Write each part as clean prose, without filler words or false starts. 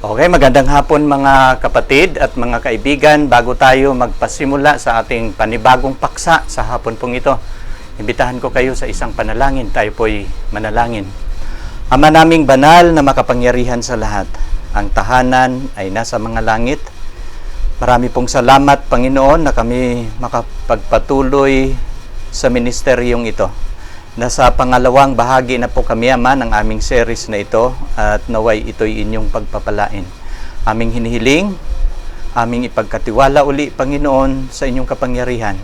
Okay, magandang hapon mga kapatid at mga kaibigan. Bago tayo magpasimula sa ating panibagong paksa sa hapon pong ito, imbitahan ko kayo sa isang panalangin. Tayo po'y manalangin. Ama naming banal na makapangyarihan sa lahat, ang tahanan ay nasa mga langit. Marami pong salamat, Panginoon, na kami makapagpatuloy sa ministeryong ito. Nasa pangalawang bahagi na po kami, Ama, ng aming series na ito at naway ito'y inyong pagpapalain. Aming hinihiling, aming ipagkatiwala uli, Panginoon, sa inyong kapangyarihan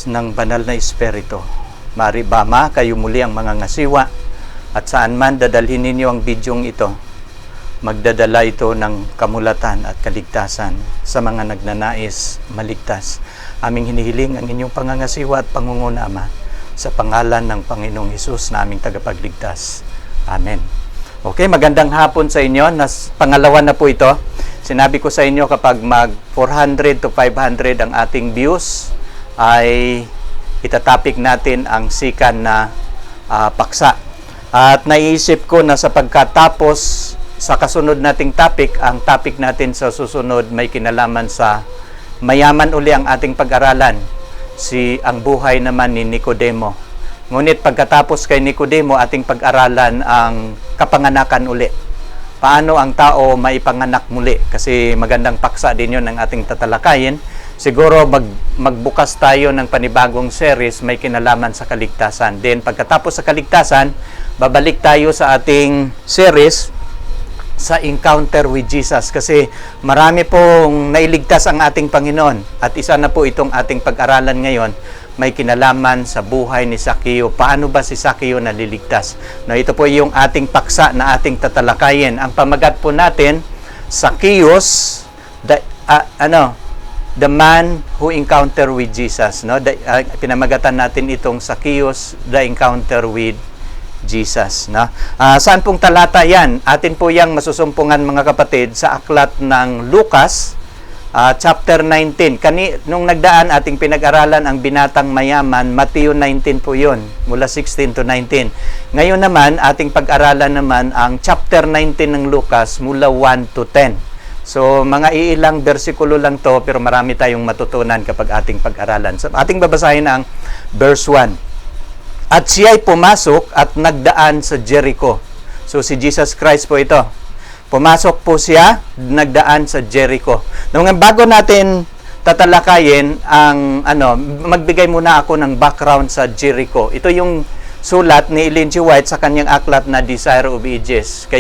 ng banal na Espiritu. Mari ba, Ama, kayo muli ang mga ngasiwa at saan man dadalhin ninyo ang bidyong ito, magdadala ito ng kamulatan at kaligtasan sa mga nagnanais maligtas. Aming hinihiling ang inyong pangangasiwa at pangunguna, Ama, sa pangalan ng Panginoong Hesus na aming tagapagligtas. Amen. Okay, magandang hapon sa inyo. Pangalawa na po ito. Sinabi ko sa inyo kapag mag 400 to 500 ang ating views, ay itatapik natin ang sikan na paksa. At naiisip ko na sa pagkatapos sa kasunod nating topic, ang topic natin sa susunod may kinalaman sa mayaman uli ang ating pag-aralan. Ang buhay naman ni Nicodemo. Ngunit pagkatapos kay Nicodemo, ating pag-aralan ang kapanganakan uli. Paano ang tao maipanganak muli? Kasi magandang paksa din yun ng ating tatalakayin. Siguro magbukas tayo ng panibagong series may kinalaman sa kaligtasan. Then pagkatapos sa kaligtasan, babalik tayo sa ating series sa encounter with Jesus, kasi marami pong nailigtas ang ating Panginoon at isa na po itong ating pag-aralan ngayon, may kinalaman sa buhay ni Sakeo. Paano ba si Sakeo naliligtas? Ito po yung ating paksa na ating tatalakayin. Ang pamagat po natin, Zacchaeus, the man who encounter with Jesus. Pinamagatan natin itong Zacchaeus, the encounter with Jesus. Saan pong talata yan? Atin po yang masusumpungan, mga kapatid, sa aklat ng Lucas, chapter 19. Nung nagdaan ating pinag-aralan ang binatang mayaman, Matthew 19 po yun, mula 16 to 19. Ngayon naman, ating pag-aralan naman ang chapter 19 ng Lucas, mula 1 to 10. So, mga iilang bersikulo lang to, pero marami tayong matutunan kapag ating pag-aralan. So, ating babasahin ang verse 1. At siya'y pumasok at nagdaan sa Jericho. So, si Jesus Christ po ito. Pumasok po siya, nagdaan sa Jericho. Bago natin tatalakayin magbigay muna ako ng background sa Jericho. Ito yung sulat ni Ellen G. White sa kanyang aklat na Desire of Ages.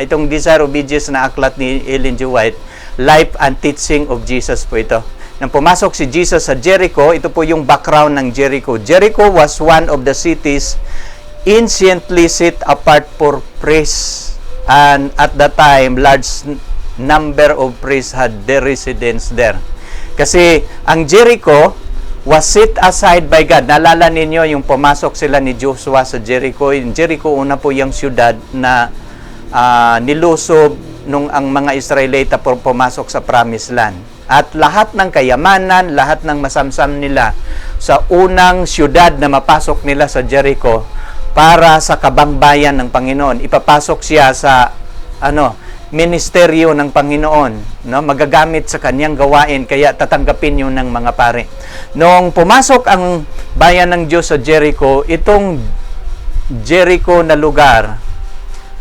Itong Desire of Ages na aklat ni Ellen G. White, Life and Teaching of Jesus po ito. Nang pumasok si Jesus sa Jericho, ito po yung background ng Jericho. Jericho was one of the cities anciently set apart for priests. And at that time, large number of priests had their residence there. Kasi ang Jericho was set aside by God. Naalala ninyo yung pumasok sila ni Joshua sa Jericho. Yung Jericho, una po yung siyudad na nilusob nung ang mga Israelita pumasok sa Promised Land. At lahat ng kayamanan, lahat ng masamsam nila sa unang siyudad na mapasok nila sa Jericho para sa kabangbayan ng Panginoon. Ipapasok siya sa ministeryo ng Panginoon, magagamit sa kanyang gawain, kaya tatanggapin yun ng mga pare. Noong pumasok ang bayan ng Diyos sa Jericho, itong Jericho na lugar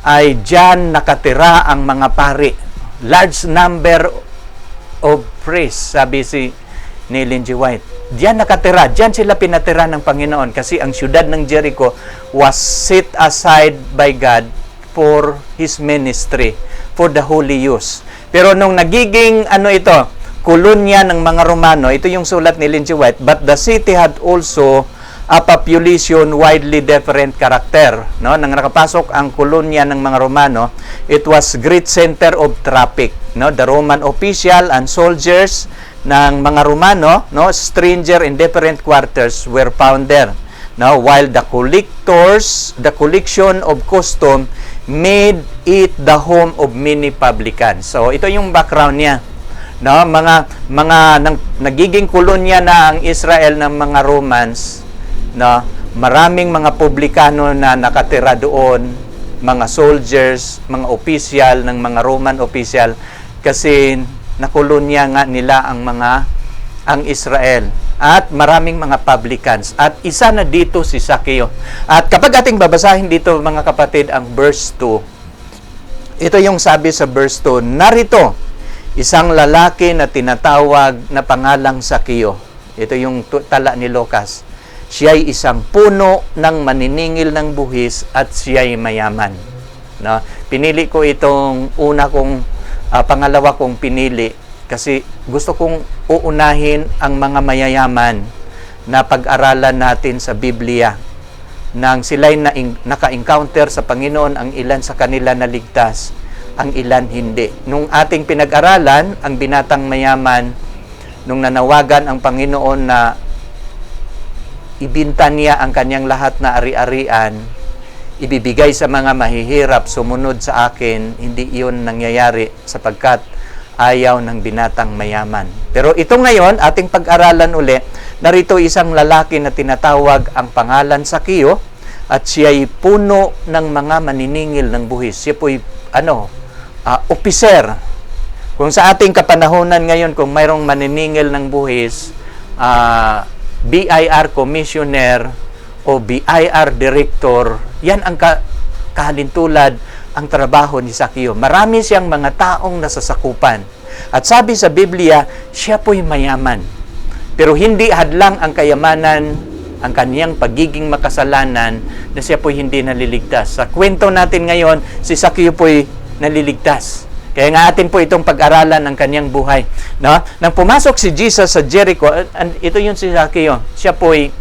ay diyan nakatira ang mga pare. Large number of priests, sabi ni Ellen G. White. Diyan nakatira, diyan sila pinatira ng Panginoon kasi ang siyudad ng Jericho was set aside by God for His ministry, for the holy use. Pero nung nagiging kolonya ng mga Romano, ito yung sulat ni Ellen G. White, but the city had also a population widely different character. Nang nakapasok ang kolonya ng mga Romano, it was great center of traffic. The Roman official and soldiers ng mga Romano, stranger in different quarters were found there. While the collection of custom made it the home of many publicans. So ito yung background niya. Nagiging kolonya na ang Israel ng mga Romans, maraming mga publikano na nakatira doon mga soldiers, mga opisyal ng mga Roman opisyal kasi nakolonya nga nila ang Israel at maraming mga publicans at isa na dito si Zaccheo. At kapag ating babasahin dito mga kapatid ang verse 2, ito yung sabi sa verse 2, narito isang lalaki na tinatawag na pangalang Zaccheo. Ito yung tala ni Lucas. Siya'y isang puno ng maniningil ng buhis at siya'y mayaman. No? Pinili ko itong pangalawa kong pinili kasi gusto kong uunahin ang mga mayayaman na pag-aralan natin sa Biblia. Nang sila'y naka-encounter sa Panginoon, ang ilan sa kanila naligtas, ang ilan hindi. Nung ating pinag-aralan, ang binatang mayaman, nung nanawagan ang Panginoon na ibinta niya ang kanyang lahat na ari-arian, ibibigay sa mga mahihirap, sumunod sa akin, hindi iyon nangyayari sapagkat ayaw ng binatang mayaman. Pero ito ngayon, ating pag-aralan uli, narito isang lalaki na tinatawag ang pangalan Zaccheo at siya'y puno ng mga maniningil ng buhis. Siya po'y opiser. Kung sa ating kapanahonan ngayon, kung mayroong maniningil ng buhis, BIR commissioner o BIR director, yan ang kahalintulad ang trabaho ni Zaccheo. Marami siyang mga taong nasasakupan. At sabi sa Biblia, siya po'y mayaman. Pero hindi hadlang ang kayamanan, ang kaniyang pagiging makasalanan, na siya po'y hindi naliligtas. Sa kwento natin ngayon, si Zaccheo po'y naliligtas. Kaya nga atin po itong pag-aralan ng kaniyang buhay. No? Nang pumasok si Jesus sa Jericho, ito yun si Zaccheo, siya po'y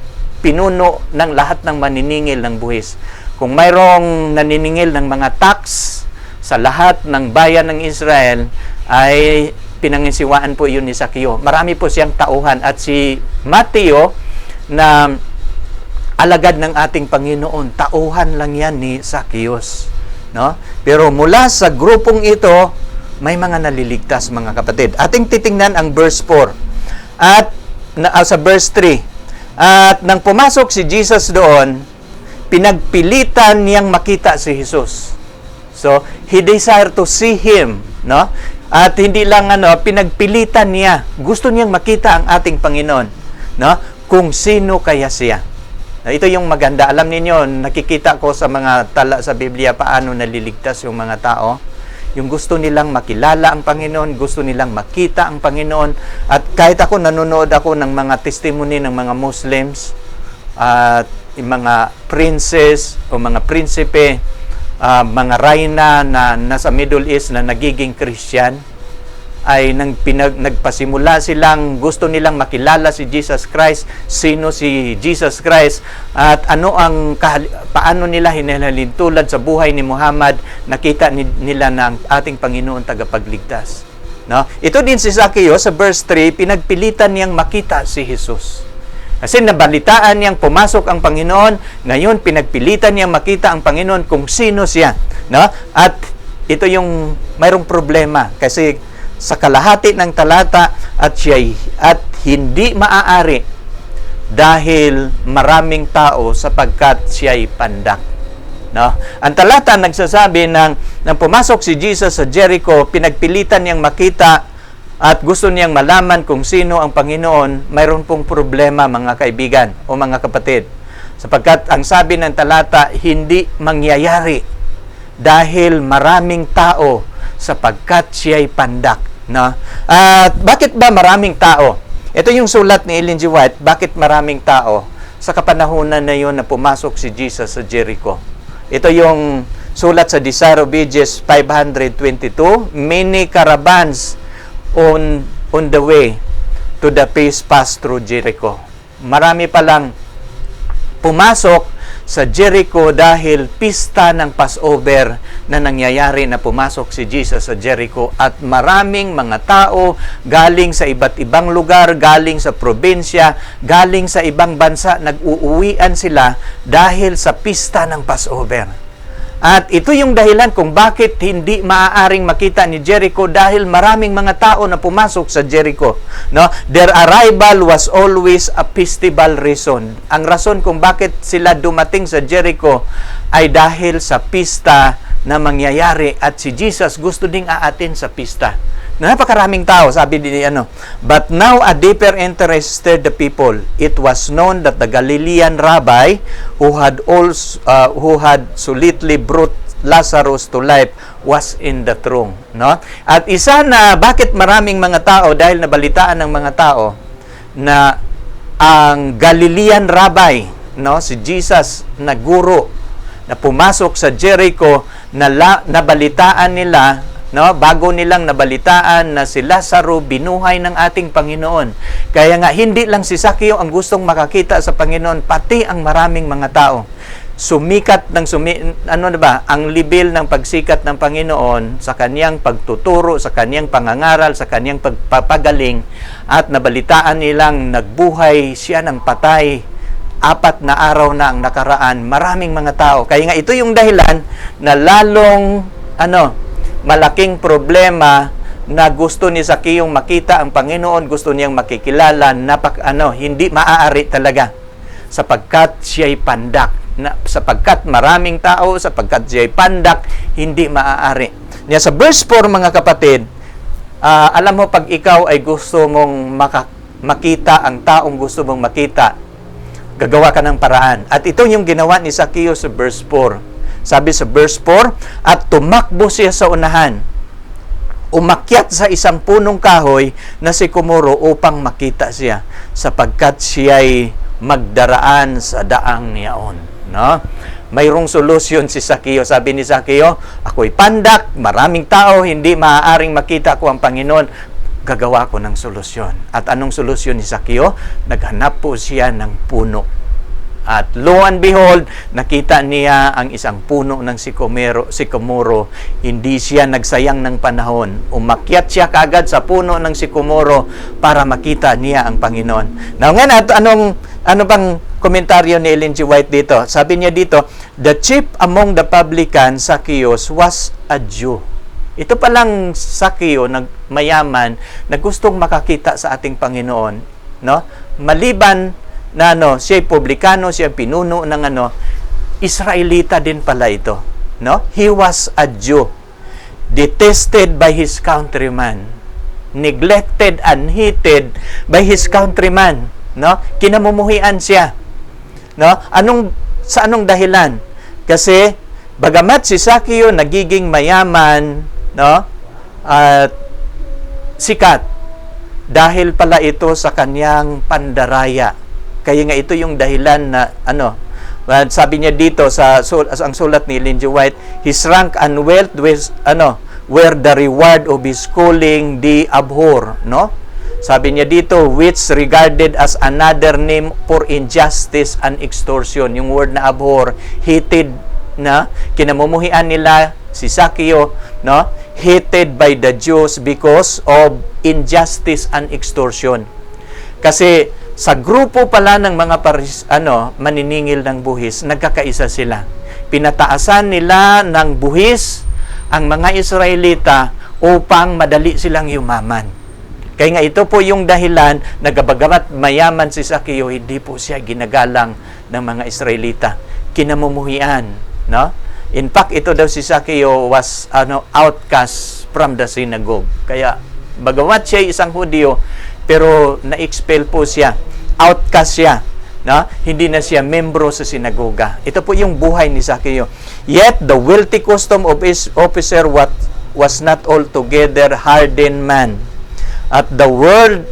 pinuno ng lahat ng maniningil ng buhis. Kung mayroong naniningil ng mga tax sa lahat ng bayan ng Israel, ay pinangisiwaan po yun ni Zaccheo. Marami po siyang tauhan. At si Mateo, na alagad ng ating Panginoon, tauhan lang yan ni Zaccheus. No? Pero mula sa grupong ito, may mga naliligtas mga kapatid. Ating titingnan ang verse 4. At sa verse 3. At nang pumasok si Jesus doon, pinagpilitan niyang makita si Jesus. So, he desired to see him, no? At hindi lang pinagpilitan niya. Gusto niyang makita ang ating Panginoon, no? Kung sino kaya siya. Ito yung maganda. Alam niyo, nakikita ko sa mga tala sa Biblia paano naliligtas yung mga tao. Yung gusto nilang makilala ang Panginoon, gusto nilang makita ang Panginoon. At kahit ako, nanonood ako ng mga testimony ng mga Muslims, at mga princess o mga prinsipe, mga reyna na nasa Middle East na nagiging Christian, ay nagpasimula silang gusto nilang makilala si Jesus Christ, sino si Jesus Christ, at paano nila hinalintulad sa buhay ni Muhammad, nakita nila na ang ating Panginoon tagapagligtas. No? Ito din si Zaccheo sa verse 3, pinagpilitan niyang makita si Jesus. Kasi nabalitaan niyang pumasok ang Panginoon, ngayon pinagpilitan niyang makita ang Panginoon kung sino siya. No? At ito yung mayroong problema kasi sa kalahati ng talata at hindi maaari dahil maraming tao sapagkat siya'y pandak. No? Ang talata nagsasabi nang pumasok si Jesus sa Jericho, pinagpilitan niyang makita at gusto niyang malaman kung sino ang Panginoon, mayroon pong problema mga kaibigan o mga kapatid. Sapagkat ang sabi ng talata, hindi mangyayari dahil maraming tao sapagkat siya'y pandak. No? At bakit ba maraming tao? Ito yung sulat ni Ellen G. White, bakit maraming tao sa kapanahunan na yun na pumasok si Jesus sa Jericho. Ito yung sulat sa Desire of Ages 522, many caravans on the way to the peace pass through Jericho. Marami palang pumasok sa Jericho dahil pista ng Passover na nangyayari na pumasok si Jesus sa Jericho at maraming mga tao galing sa iba't ibang lugar, galing sa probinsya, galing sa ibang bansa, nag-uuwian sila dahil sa pista ng Passover. At ito yung dahilan kung bakit hindi maaaring makita ni Jericho dahil maraming mga tao na pumasok sa Jericho. No? Their arrival was always a festival reason. Ang rason kung bakit sila dumating sa Jericho ay dahil sa pista na mangyayari at si Jesus gusto ding aatin sa pista. Napakaraming tao, sabi din but now a deeper interest stirred the people. It was known that the Galilean rabbi who had so lately brought Lazarus to life was in the tomb, no? At isa na bakit maraming mga tao, dahil nabalitaan ng mga tao na ang Galilean rabbi, no, si Jesus na guro na pumasok sa Jericho, nabalitaan nila, no, bago nilang nabalitaan na si Lazaro binuhay ng ating Panginoon. Kaya nga hindi lang si Zaccheo ang gustong makakita sa Panginoon, pati ang maraming mga tao. Sumikat ng ang level ng pagsikat ng Panginoon sa kaniyang pagtuturo, sa kaniyang pangangaral, sa kaniyang pagpapagaling, at nabalitaan nilang nagbuhay siya ng patay. 4 na araw na ang nakaraan, maraming mga tao. Kaya nga ito yung dahilan na lalong malaking problema na gusto ni Zaccheo makita ang Panginoon, gusto niyang makikilala, hindi maaari talaga sapagkat siya'y pandak. Sapagkat maraming tao, sapagkat siya'y pandak, hindi maaari. Sa verse 4, mga kapatid, alam mo, pag ikaw ay gusto mong makita ang taong gusto mong makita, gagawa ka ng paraan. At ito yung ginawa ni Zaccheo sa verse 4. Sabi sa verse 4, at tumakbo siya sa unahan, umakyat sa isang punong kahoy na sikomoro upang makita siya, sapagkat siya'y magdaraan sa daang niyaon. No? Mayroong solusyon si Zaccheo. Sabi ni Zaccheo, ako'y pandak, maraming tao, hindi maaaring makita ko ang Panginoon. Gagawa ko ng solusyon. At anong solusyon ni Zaccheo? Naghanap po siya ng puno. At lo and behold, nakita niya ang isang puno ng sikomoro. Hindi siya nagsayang ng panahon. Umakyat siya kaagad sa puno ng sikomoro para makita niya ang Panginoon. Now, ano bang komentaryo ni Ellen G. White dito? Sabi niya dito, the chief among the publicans, Zacchaeus, was a Jew. Ito palang Zaccheo, mayaman, na gustong makakita sa ating Panginoon, no? Maliban na siya'y publikano, siya'y pinuno ng Israelita din pala ito, no? He was a Jew, detested by his countrymen, neglected and hated by his countrymen, no? Kinamumuhian siya, no? Sa anong dahilan? Kasi bagamat si Zaccheo nagiging mayaman, no? At sikat, dahil pala ito sa kanyang pandaraya. Kaya nga ito yung dahilan na sabi niya dito ang sulat ni Ellen G. White, his rank and wealth were the reward of his calling the abhor, no? Sabi niya dito, which regarded as another name for injustice and extortion. Yung word na abhor, hated, na kinamumuhian nila si Zaccheo, no? Hated by the Jews because of injustice and extortion. Kasi sa grupo pala ng mga maniningil ng buhis, nagkakaisa sila. Pinataasan nila ng buhis ang mga Israelita upang madali silang yumaman. Kaya nga ito po yung dahilan na bagamat mayaman si Zaccheo, hindi po siya ginagalang ng mga Israelita. Kinamumuhian, no? In fact, ito daw si Zaccheo was outcast from the synagogue. Kaya bagamat siya isang Hudyo, pero na-expel po siya, outcast siya, no? Hindi na siya membro sa sinagoga. Ito po yung buhay ni Zaccheo. Yet the wealthy custom of his officer was not altogether hardened man. At the world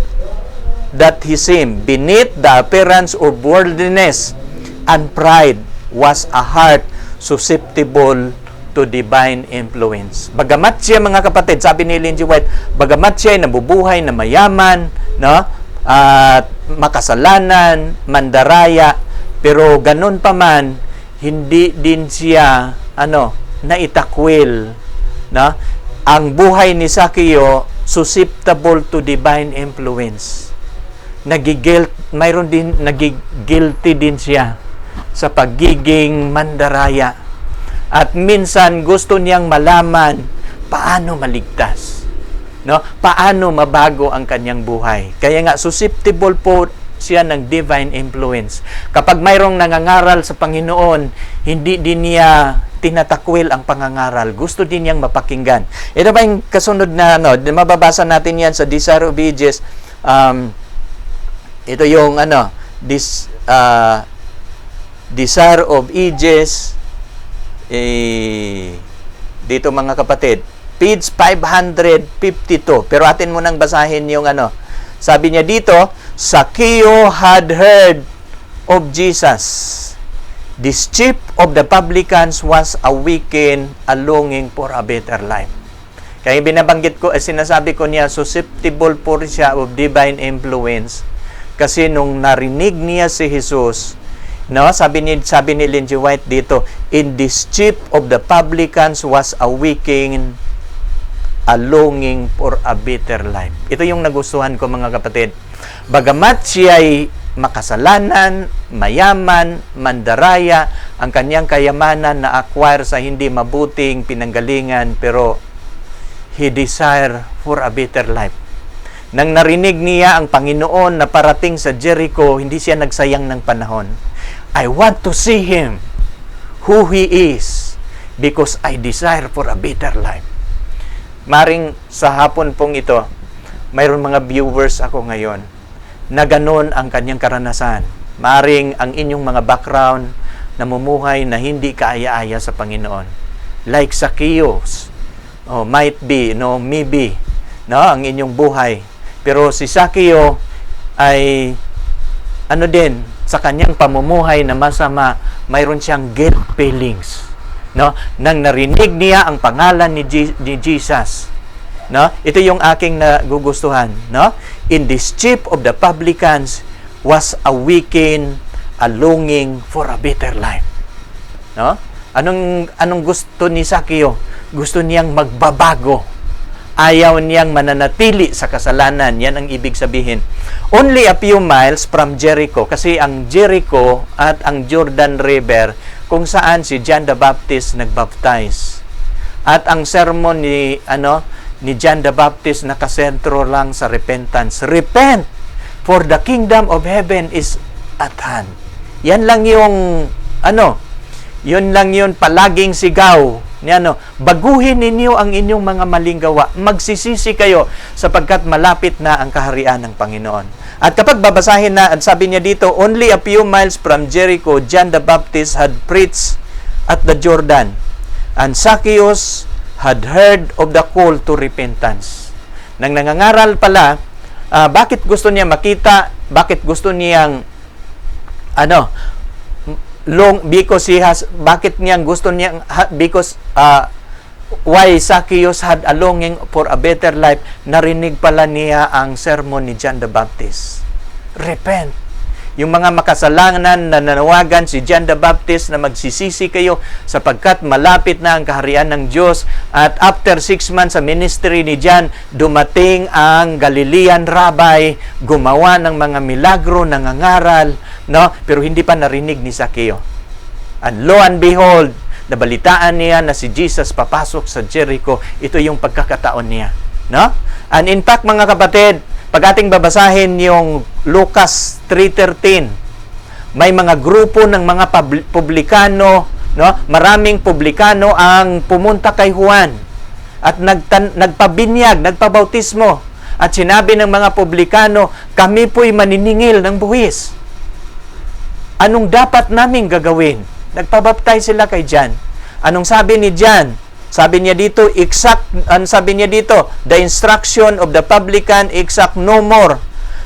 that he seemed, beneath the appearance of worldliness and pride, was a heart susceptible to divine influence. Bagamat siya, mga kapatid, sabi ni Ellen G. White, bagamat siya ay nabubuhay na mayaman, no? At makasalanan, mandaraya, pero ganun pa man, hindi din siya naitakwil, no? Ang buhay ni Zaccheo susceptible to divine influence. Nagiguilty din siya sa pagiging mandaraya. At minsan gusto niyang malaman paano maligtas, no? Paano mabago ang kanyang buhay. Kaya nga susceptible po siya ng divine influence. Kapag mayroong nangangaral sa Panginoon, hindi din niya tinatakwil ang pangangaral. Gusto din niyang mapakinggan. Ito ba yung kasunod na, mababasa natin yan sa Desire of Ages. Ito yung, Desire of Ages, dito mga kapatid, page 552. Pero atin mo nang basahin yung sabi niya dito, Zacchaeus had heard of Jesus. This chief of the publicans was awakened a longing for a better life. Kaya binabanggit ko, sinasabi ko niya, susceptible po siya of divine influence. Kasi nung narinig niya si Jesus, sabi ni Ellen G. White dito, in this chief of the publicans was awakened a longing for a better life. Ito yung nagustuhan ko mga kapatid. Bagamat siya ay makasalanan, mayaman, mandaraya, ang kanyang kayamanan na acquire sa hindi mabuting pinanggalingan, pero he desire for a better life. Nang narinig niya ang Panginoon na parating sa Jericho, hindi siya nagsayang ng panahon. I want to see Him, who He is, because I desire for a better life. Maring sa hapon pong ito, mayroon mga viewers ako ngayon na ganun ang kanyang karanasan. Maring ang inyong mga background namumuhay na hindi kaaya-aya sa Panginoon. Like Zacchaeus, might be, maybe, ang inyong buhay. Pero si Zacchaeus ay, din, sa kanyang pamumuhay na masama, mayroon siyang guilt feelings. Nang narinig niya ang pangalan ni Jesus. Ito yung aking nagugustuhan. In this chief of the publicans was awakened a longing for a better life. Anong gusto ni Zacchaeus? Gusto niyang magbabago. Ayaw niyang mananatili sa kasalanan. Yan ang ibig sabihin. Only a few miles from Jericho. Kasi ang Jericho at ang Jordan River, kung saan si John the Baptist nagbaptize. At ang sermon ni John the Baptist nakasentro lang sa repentance. Repent, for the kingdom of heaven is at hand. Yan lang yung yun lang yun palaging sigaw. Baguhin ninyo ang inyong mga maling gawa. Magsisisi kayo sapagkat malapit na ang kaharian ng Panginoon. At kapag babasahin na, sabi niya dito, only a few miles from Jericho, John the Baptist had preached at the Jordan. And Zacchaeus had heard of the call to repentance. Nang nangangaral pala, bakit gusto niya makita, bakit gusto niyang, why Zacchaeus had a longing for a better life, narinig pala niya ang sermon ni John the Baptist. Repent. Yung mga makasalanan na nanawagan si John the Baptist na magsisisi kayo sapagkat malapit na ang kaharian ng Diyos. At after 6 months sa ministry ni John, dumating ang Galilean rabbi, gumawa ng mga milagro, nangangaral, pero hindi pa narinig ni Zacchaeus. And lo and behold, nabalitaan niya na si Jesus papasok sa Jericho. Ito yung pagkakataon niya. And in fact, mga kapatid, pag ating babasahin yung Lucas 3:13, may mga grupo ng mga publikano, maraming publikano ang pumunta kay Juan at nagpabinyag, nagpabautismo. At sinabi ng mga publikano, kami po'y maniningil ng buwis. Anong dapat naming gagawin? Nagpabaptize sila kay John. Anong sabi ni John? Sabi niya dito, the instruction of the publican exact no more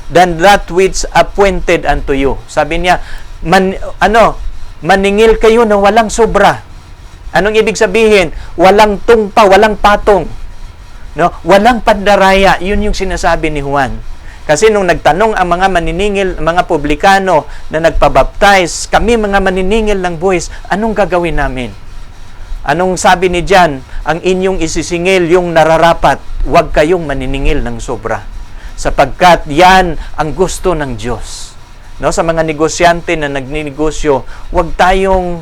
than that which appointed unto you. Sabi niya, maningil kayo na walang sobra. Anong ibig sabihin? Walang tungpa, walang patong. Walang pandaraya. Yun yung sinasabi ni Juan. Kasi nung nagtanong ang mga maniningil, mga publikano na nagpabaptize, kami mga maniningil ng buwis, anong gagawin namin? Anong sabi ni John? Ang inyong isisingil yung nararapat, huwag kayong maniningil ng sobra. Sapagkat yan ang gusto ng Diyos. Sa mga negosyante na nagninegosyo, huwag tayong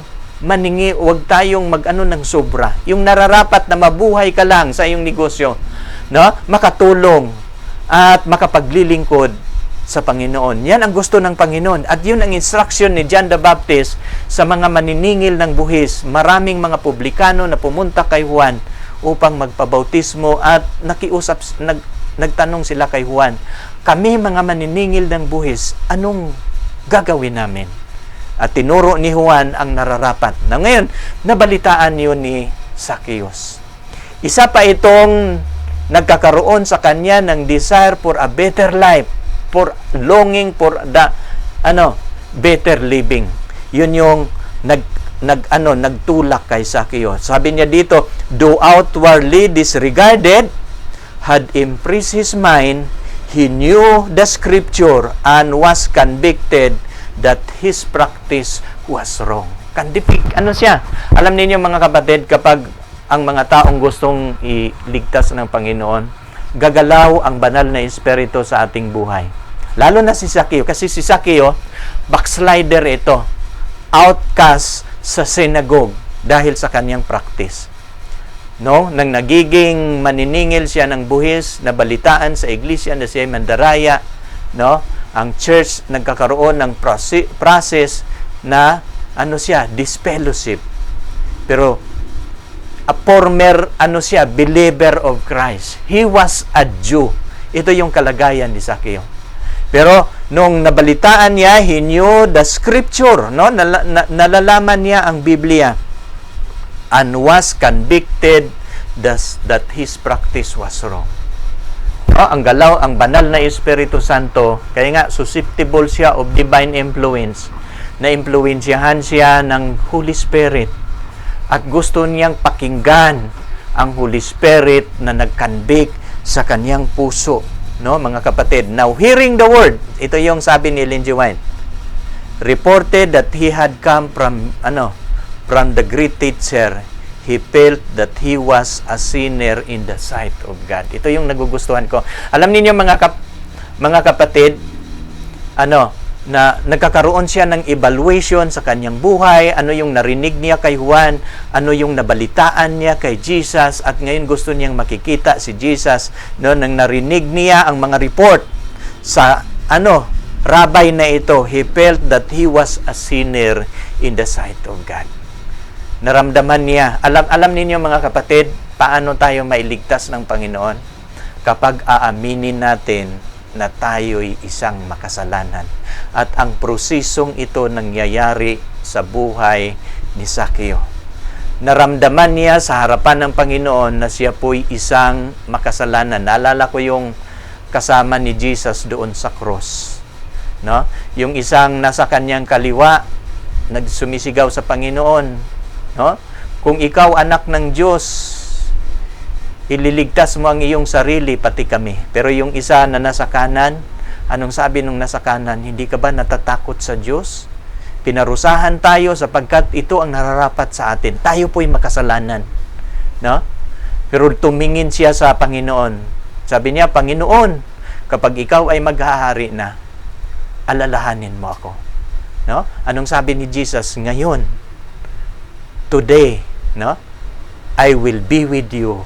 huwag tayong mag-ano ng sobra. Yung nararapat na mabuhay ka lang sa iyong negosyo, makatulong at makapaglilingkod sa Panginoon. Yan ang gusto ng Panginoon. At yun ang instruction ni John the Baptist sa mga maniningil ng buhis. Maraming mga publikano na pumunta kay Juan upang magpabautismo at nagtanong sila kay Juan, kami mga maniningil ng buhis, anong gagawin namin? At tinuro ni Juan ang nararapat. Na ngayon, nabalitaan yun ni Zacchaeus. Isa pa itong nagkakaroon sa kanya ng desire for a better life, for longing for the better living. Yun yung nagtulak kay Zacchaeus. Sabi niya dito, though outwardly disregarded, had impressed his mind, he knew the scripture and was convicted that his practice was wrong. Siya? Alam ninyo mga kapatid, kapag ang mga taong gustong iligtas ng Panginoon, gagalaw ang banal na espiritu sa ating buhay. Lalo na si Zacchaeus. Kasi si Zacchaeus, backslider ito. Outcast sa synagogue dahil sa kanyang practice. No? Nang nagiging maniningil siya ng buhis, nabalitaan sa iglesia na siya mandaraya, no? Ang church nagkakaroon ng process na disfellowship. Pero a former believer of Christ. He was a Jew. Ito yung kalagayan ni Zacchaeus. Pero nung nabalitaan niya, he knew the scripture, no? Nalalaman niya ang Biblia and was convicted that his practice was wrong. Ang galaw, ang banal na Espiritu Santo, kaya nga susceptible siya of divine influence, na impluwensyahan siya ng Holy Spirit at gusto niyang pakinggan ang Holy Spirit na nag-convict sa kanyang puso, no, mga kapatid. Now, hearing the word, ito yung sabi ni Ellen G. White, reported that he had come from the great teacher. He felt that he was a sinner in the sight of God. Ito yung nagugustuhan ko. Alam niyo mga kapatid, na nagkakaroon siya ng evaluation sa kanyang buhay, ano yung narinig niya kay Juan, ano yung nabalitaan niya kay Jesus, at ngayon gusto niyang makikita si Jesus, no, nang narinig niya ang mga report sa rabbi na ito. He felt that he was a sinner in the sight of God. Naramdaman niya. Alam ninyo mga kapatid, paano tayo mailigtas ng Panginoon? Kapag aaminin natin na tayo'y isang makasalanan. At ang prosesong ito nangyayari sa buhay ni Zacchaeus. Naramdaman niya sa harapan ng Panginoon na siya po'y isang makasalanan. Naalala ko yung kasama ni Jesus doon sa cross. No? Yung isang nasa kanyang kaliwa, nagsumisigaw sa Panginoon. No? Kung ikaw anak ng Diyos, ililigtas mo ang iyong sarili, pati kami. Pero yung isa na nasa kanan, anong sabi nung nasa kanan? Hindi ka ba natatakot sa Diyos? Pinarusahan tayo sapagkat ito ang nararapat sa atin. Tayo po'y makasalanan. No? Pero tumingin siya sa Panginoon. Sabi niya, Panginoon, kapag ikaw ay maghahari na, alalahanin mo ako. No? Anong sabi ni Jesus? Ngayon, today, no, I will be with you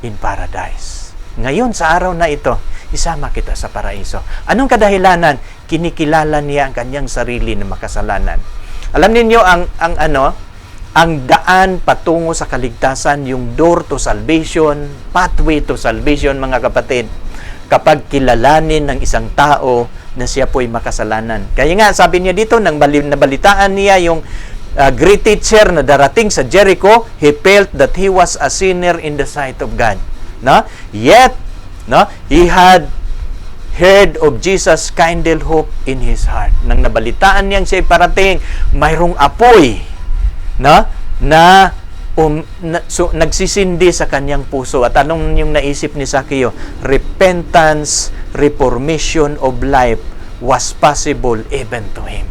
in paradise. Ngayon, sa araw na ito, isama kita sa paraiso. Anong kadahilanan? Kinikilala niya ang kanyang sarili na makasalanan. Alam niyo ang daan patungo sa kaligtasan, yung door to salvation, pathway to salvation, mga kapatid, kapag kilalanin ng isang tao na siya po'y makasalanan. Kaya nga, sabi niya dito, nang nabalitaan niya yung great teacher na darating sa Jericho, he felt that he was a sinner in the sight of God. No? Yet, no, he had heard of Jesus' kindly hope in his heart. Nang nabalitaan niyang siya'y parating, mayroong apoy, no, na nagsisindi sa kanyang puso. At anong yung naisip ni Zacchaeus? Repentance, reformation of life was possible even to him.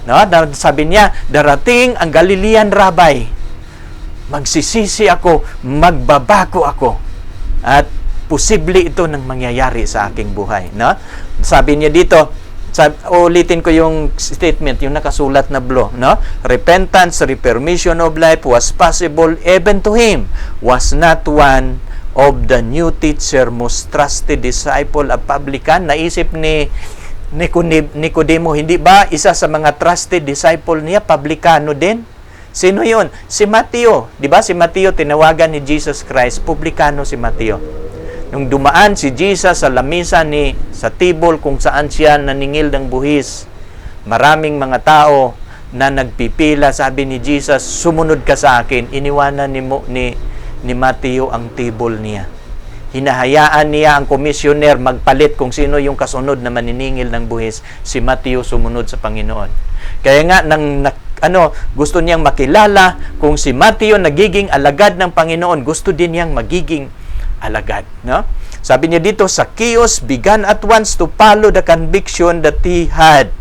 No? Sabi niya, darating ang Galilean Rabbi. Magsisisi ako, magbabago ako. At posible ito nang mangyayari sa aking buhay. No? Sabi niya dito, ulitin ko yung statement, yung nakasulat na blue. No? Repentance, reformation of life was possible even to him. Was not one of the new teacher, most trusted disciple, a publican. Naisip ni Nicodemo, hindi ba isa sa mga trusted disciple niya, publikano din? Sino yun? Si Mateo. Di ba si Mateo, tinawagan ni Jesus Christ, publikano si Mateo. Nung dumaan si Jesus sa lamisa sa table kung saan siya naningil ng buhis, maraming mga tao na nagpipila, sabi ni Jesus, sumunod ka sa akin. Iniwanan ni Mateo ang table niya. Hinahayaan niya ang komisyoner magpalit kung sino yung kasunod na maniningil ng buhis. Si Mateo sumunod sa Panginoon. Kaya nga, gusto niyang makilala kung si Mateo nagiging alagad ng Panginoon, gusto din niyang magiging alagad. No? Sabi niya dito, Zacchaeus began at once to follow the conviction that he had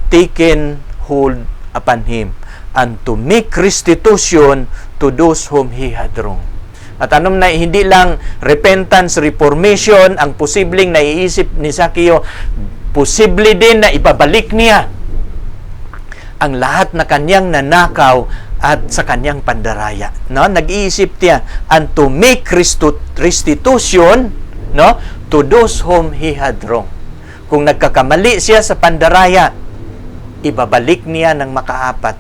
taken hold upon him and to make restitution to those whom he had wronged. At hindi lang repentance, reformation ang posibleng naiisip ni Zacchaeus, posible din na ibabalik niya ang lahat na kanyang nanakaw at sa kanyang pandaraya. No? Nag-iisip niya, and to make restitution, no, to those whom he had wronged. Kung nagkakamali siya sa pandaraya, ibabalik niya ng makaapat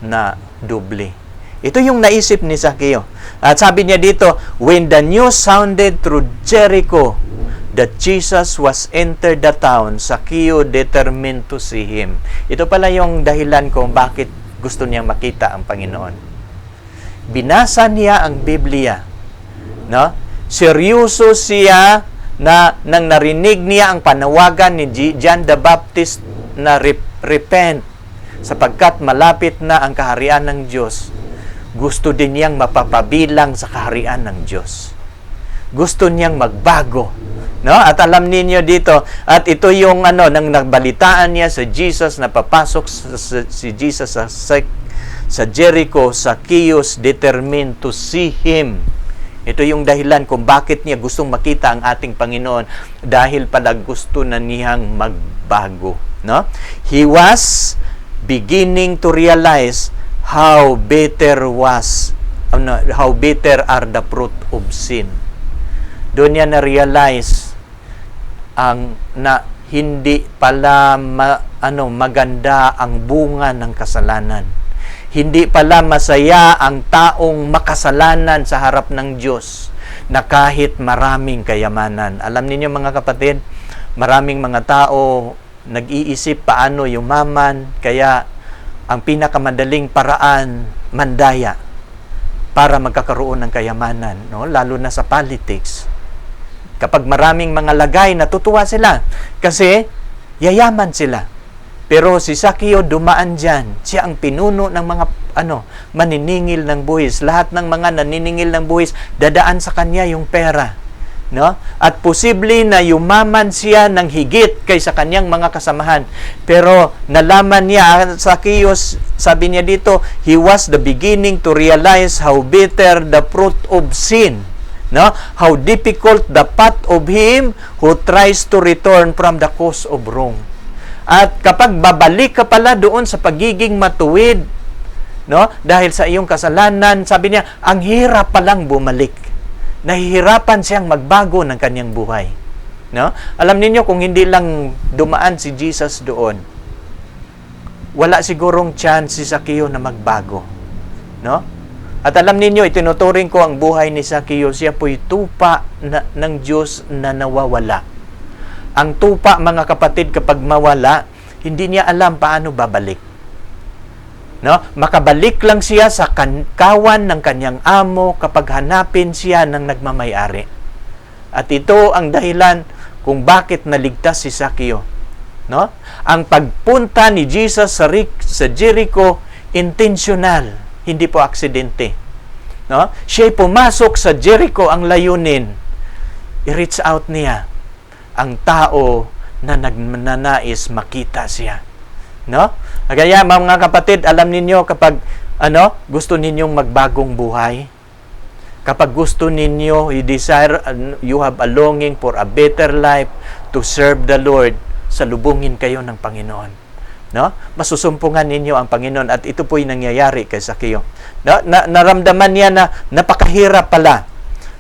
na doble. Ito yung naisip ni Zacchaeus. At sabi niya dito, when the news sounded through Jericho that Jesus was entered the town, Zacchaeus determined to see him. Ito pala yung dahilan kung bakit gusto niyang makita ang Panginoon. Binasa niya ang Biblia. No? Seryoso siya nang narinig niya ang panawagan ni John the Baptist na repent sapagkat malapit na ang kaharian ng Diyos. Gusto din niyang mapapabilang sa kaharian ng Diyos. Gusto niyang magbago. No? At alam niyo dito, at ito yung nang nagbalitaan niya sa Jesus, na papasok si Jesus sa Jericho, Zacchaeus determined to see him. Ito yung dahilan kung bakit niya gustong makita ang ating Panginoon, dahil pala gusto na niyang magbago. No? He was beginning to realize how bitter are the fruit of sin. Doon niya na-realize na hindi pala maganda ang bunga ng kasalanan. Hindi pala masaya ang taong makasalanan sa harap ng Diyos na kahit maraming kayamanan. Alam niyo mga kapatid, maraming mga tao nag-iisip paano yumaman, kaya ang pinakamadaling paraan, mandaya para magkakaroon ng kayamanan, no? Lalo na sa politics. Kapag maraming mga lagay, natutuwa sila kasi yayaman sila. Pero si Zacchaeus dumaan dyan. Siya ang pinuno ng mga maniningil ng buhis. Lahat ng mga naniningil ng buhis, dadaan sa kanya yung pera. No? At posible na yumaman siya ng higit kaysa kanyang mga kasamahan. Pero nalaman niya, Zacchaeus, sabi niya dito, he was the beginning to realize how bitter the fruit of sin. No? How difficult the path of him who tries to return from the cause of wrong. At kapag babalik ka pala doon sa pagiging matuwid, no? Dahil sa iyong kasalanan, sabi niya, ang hirap palang bumalik. Nahihirapan siyang magbago ng kanyang buhay. No? Alam niyo kung hindi lang dumaan si Jesus doon, wala sigurong chance si Zacchaeus na magbago. No? At alam niyo, itinuturing ko ang buhay ni Zacchaeus, siya po'y tupa ng Diyos na nawawala. Ang tupa, mga kapatid, kapag mawala, hindi niya alam paano babalik. No? Makabalik lang siya sa kawan ng kanyang amo kapag hanapin siya ng nagmamay-ari. At ito ang dahilan kung bakit naligtas si Zacchaeus. No? Ang pagpunta ni Jesus sa Jericho, intentional, hindi po aksidente. No? Siya'y pumasok sa Jericho, ang layunin, i-reach out niya ang tao na nagnanais makita siya. No? Kaya mga kapatid, alam ninyo kapag gusto ninyong magbagong buhay, kapag gusto ninyo, you have a longing for a better life to serve the Lord, salubungin kayo ng Panginoon. No? Masusumpungan ninyo ang Panginoon, at ito po'y nangyayari kay Zacchaeus. No? Naramdaman niya na napakahirap pala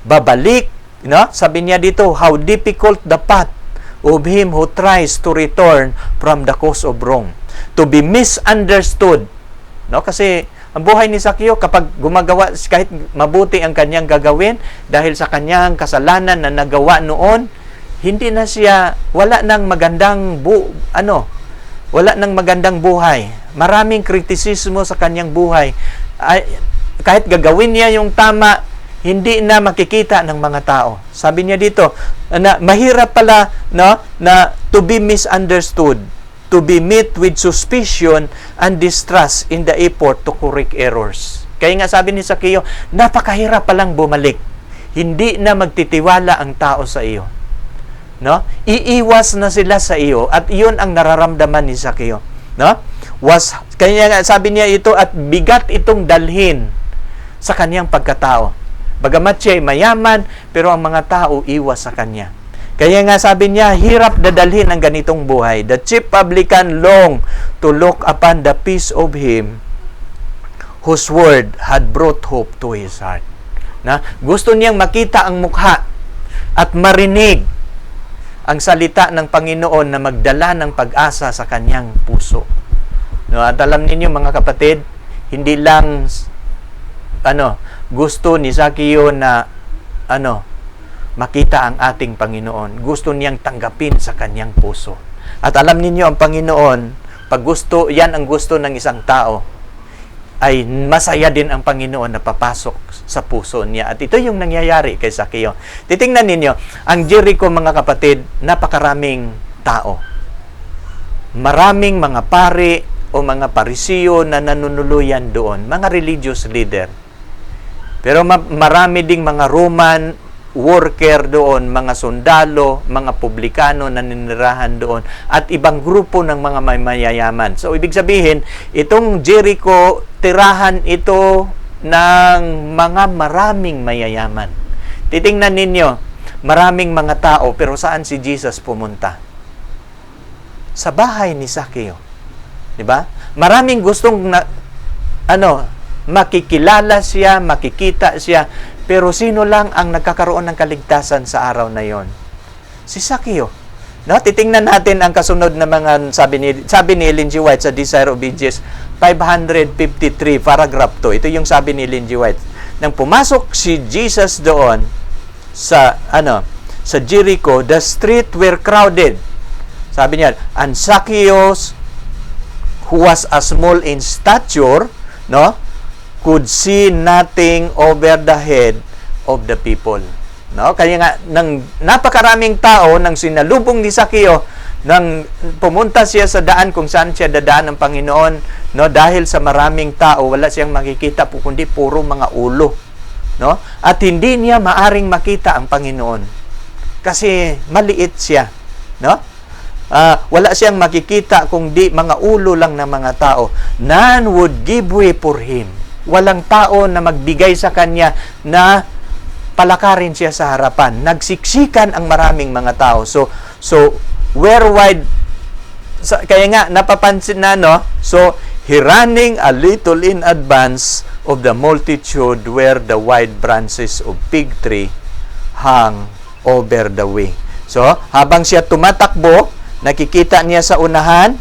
babalik, no? Sabi niya dito, how difficult the path of him who tries to return from the cause of wrong, to be misunderstood, no? Kasi ang buhay ni Sakeo, kapag gumagawa, kahit mabuti ang kanyang gagawin, dahil sa kanyang kasalanan na nagawa noon, hindi na siya, wala nang magandang wala nang magandang buhay. Maraming kritisismo sa kanyang buhay. Kahit gagawin niya yung tama, hindi na makikita ng mga tao. Sabi niya dito, na mahirap pala, no, na to be misunderstood, to be met with suspicion and distrust in the effort to correct errors. Kaya nga sabi ni Sakeo, napakahirap palang bumalik. Hindi na magtitiwala ang tao sa iyo. No? Iiwas na sila sa iyo at iyon ang nararamdaman ni Sakeo. No? Kaya nga sabi niya ito, at bigat itong dalhin sa kanyang pagkatao. Bagamat siya ay mayaman, pero ang mga tao iwas sa kanya. Kaya nga sabi niya, hirap dadalhin ang ganitong buhay. The chief publican longed to look upon the peace of him whose word had brought hope to his heart. Na, gusto niyang makita ang mukha at marinig ang salita ng Panginoon na magdala ng pag-asa sa kanyang puso. No, at alam ninyo mga kapatid, hindi lang gusto ni Sakeo na makita ang ating Panginoon. Gusto niyang tanggapin sa kanyang puso. At alam ninyo ang Panginoon, pag gusto, yan ang gusto ng isang tao, ay masaya din ang Panginoon na papasok sa puso niya. At ito yung nangyayari kay Sakeo. Titingnan ninyo, ang Jericho mga kapatid, napakaraming tao. Maraming mga pari o mga parisiyo na nanunuluyan doon, mga religious leader. Pero marami ding mga Roman worker doon, mga sundalo, mga publikano na ninirahan doon, at ibang grupo ng mga mayayaman. So, ibig sabihin, itong Jericho, tirahan ito ng mga maraming mayayaman. Titingnan ninyo, maraming mga tao, pero saan si Jesus pumunta? Sa bahay ni Sakeo. Diba? Maraming gustong makikilala siya, makikita siya, pero sino lang ang nagkakaroon ng kaligtasan sa araw na yon? Si Sakeo. No, titingnan natin ang kasunod na mga sabi ni Ellen G. White sa Desire of Ages 553 paragraph 2. Ito yung sabi ni Ellen G. White. Nang pumasok si Jesus doon sa Jericho, the street were crowded. Sabi niya, and Zacchaeus, who was a small in stature, no, could see nothing over the head of the people. No? Kaya nga, napakaraming tao nang sinalubong ni Sakeo, nang pumunta siya sa daan kung saan siya dadaan ng Panginoon, no? Dahil sa maraming tao, wala siyang makikita kundi puro mga ulo. No? At hindi niya maaring makita ang Panginoon. Kasi maliit siya. No? Wala siyang makikita kundi mga ulo lang ng mga tao. None would give way for him. Walang tao na magbigay sa kanya na palakarin siya sa harapan. Nagsiksikan ang maraming mga tao. So where wide, kaya nga napapansin na, no? So he running a little in advance of the multitude where the wide branches of fig tree hung over the way. So habang siya tumatakbo, nakikita niya sa unahan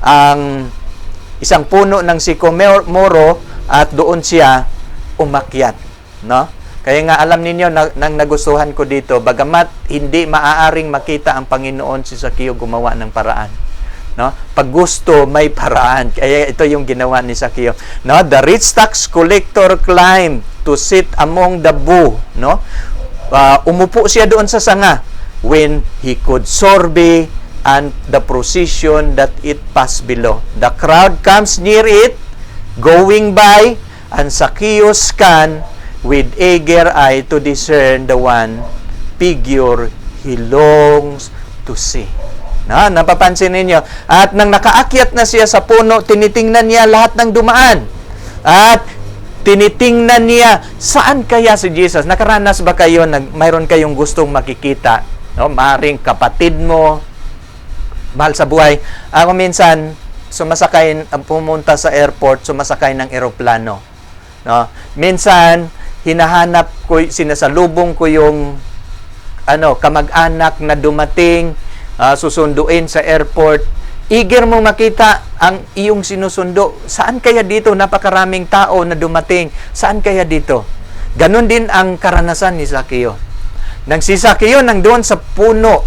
ang isang puno ng sikomoro at doon siya umakyat, no? Kaya nga alam ninyo nang nagustuhan ko dito, bagamat hindi maaaring makita ang Panginoon, si Sakeo gumawa ng paraan, no? Pag gusto, may paraan. Kaya ito yung ginawa ni Sakeo, no? The rich tax collector climbed to sit among the booth, no? Umupo siya doon sa sanga when he could survey and the procession that it passed below. The crowd comes near it, going by, and Zacchaeus scanned with eager eye to discern the one figure he longs to see. Napapansin ninyo? At nang nakaakyat na siya sa puno, tinitingnan niya lahat ng dumaan. At tinitingnan niya, saan kaya si Jesus? Nakaranas ba kayo, mayroon kayong gustong makikita? No? Maring kapatid mo, mahal sa buhay. Ako minsan, pumunta sa airport, sumasakay ng eroplano. No? Minsan, hinahanap ko, sinasalubong ko yung kamag-anak na dumating, susunduin sa airport. Eager mo makita ang iyong sinusundo. Saan kaya dito? Napakaraming tao na dumating. Saan kaya dito? Ganon din ang karanasan ni Zaccheo. Nang si Zaccheo nandoon sa puno,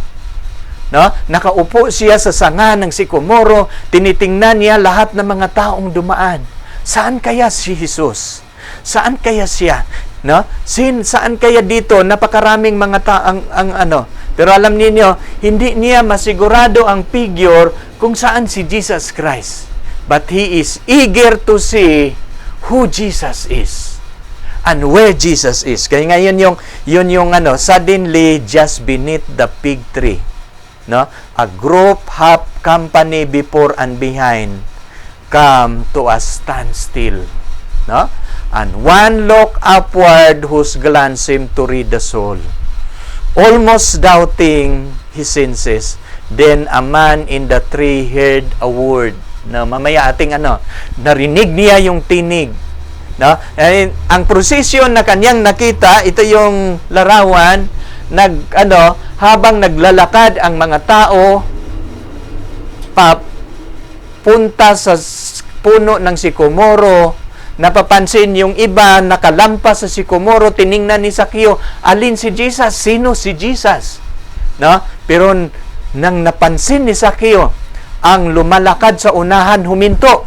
no? Nakaupo siya sa sanga ng sikomoro, tinitingnan niya lahat ng mga taong dumaan. Saan kaya si Jesus? Saan kaya siya? No? Saan kaya dito? Napakaraming mga taong Pero alam niyo, hindi niya masigurado ang figure kung saan si Jesus Christ. But he is eager to see who Jesus is and where Jesus is. Kaya ngayon yun yung suddenly just beneath the fig tree, no? A group half company before and behind come to a standstill, no? And one look upward whose glance seemed to read the soul. Almost doubting his senses, then a man in the tree heard a word. No, mamaya ating narinig niya yung tinig. No? Ang prosesyon na kanyang nakita, ito yung larawan, habang naglalakad ang mga tao papunta sa puno ng sikomoro, napapansin yung iba nakalampas sa sikomoro, tiningnan ni Zaccheo, alin si Jesus? Sino si Jesus? No? Pero nang napansin ni Zaccheo, ang lumalakad sa unahan huminto.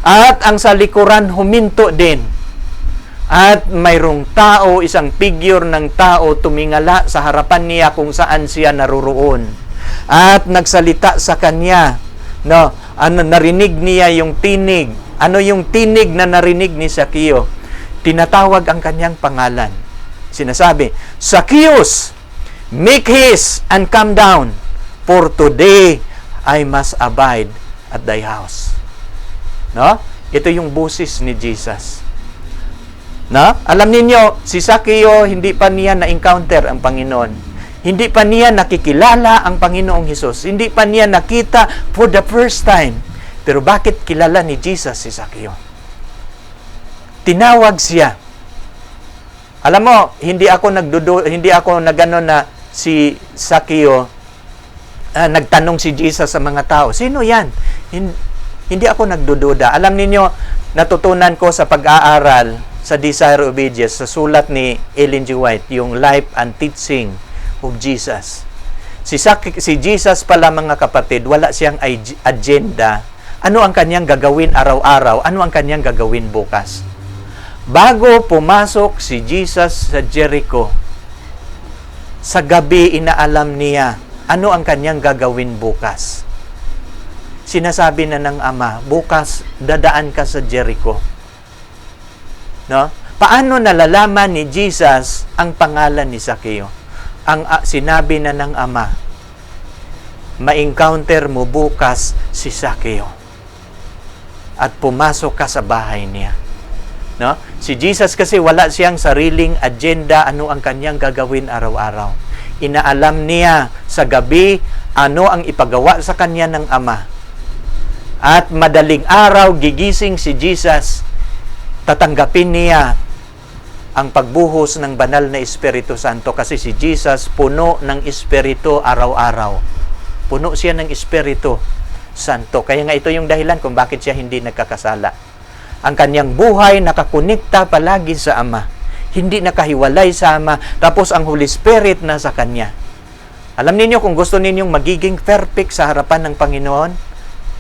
At ang sa likuran huminto din. At mayroong tao, isang figure ng tao tumingala sa harapan niya kung saan siya naroroon. At nagsalita sa kanya. No, narinig niya yung tinig. Ano yung tinig na narinig ni Zaccheo? Tinatawag ang kanyang pangalan. Sinasabi, Zacchaeus, make haste and come down, for today I must abide at thy house. No? Ito yung boses ni Jesus. No? Alam niyo, si Zaccheo, hindi pa niya na-encounter ang Panginoon. Hindi pa niya nakikilala ang Panginoong Hesus. Hindi pa niya nakita for the first time. Pero bakit kilala ni Jesus si Zaccheo? Tinawag siya. Alam mo, hindi ako nagano na si Zaccheo nagtanong si Jesus sa mga tao. Sino 'yan? Hindi ako nagdududa. Alam niyo, natutunan ko sa pag-aaral sa Desire of Obedience sa sulat ni Ellen G. White, yung Life and Teaching of Jesus. Si Jesus pala, mga kapatid, wala siyang agenda. Ano ang kanyang gagawin araw-araw? Ano ang kanyang gagawin bukas? Bago pumasok si Jesus sa Jericho, sa gabi inaalam niya ano ang kanyang gagawin bukas. Sinasabi na ng Ama, bukas dadaan ka sa Jericho. No? Paano nalalaman ni Jesus ang pangalan ni Zaccheo? Ang sinabi na ng Ama, ma-encounter mo bukas si Zaccheo. At pumasok ka sa bahay niya. No? Si Jesus kasi wala siyang sariling agenda ano ang kanyang gagawin araw-araw. Inaalam niya sa gabi ano ang ipagawa sa kanya ng Ama. At madaling araw gigising si Jesus, tatanggapin niya ang pagbuhos ng banal na Espiritu Santo kasi si Jesus puno ng Espiritu araw-araw. Puno siya ng Espiritu Santo. Kaya nga ito yung dahilan kung bakit siya hindi nagkakasala. Ang kanyang buhay nakakonekta palagi sa Ama. Hindi nakahiwalay sa Ama. Tapos ang Holy Spirit nasa kanya. Alam niyo kung gusto ninyong magiging perfect sa harapan ng Panginoon,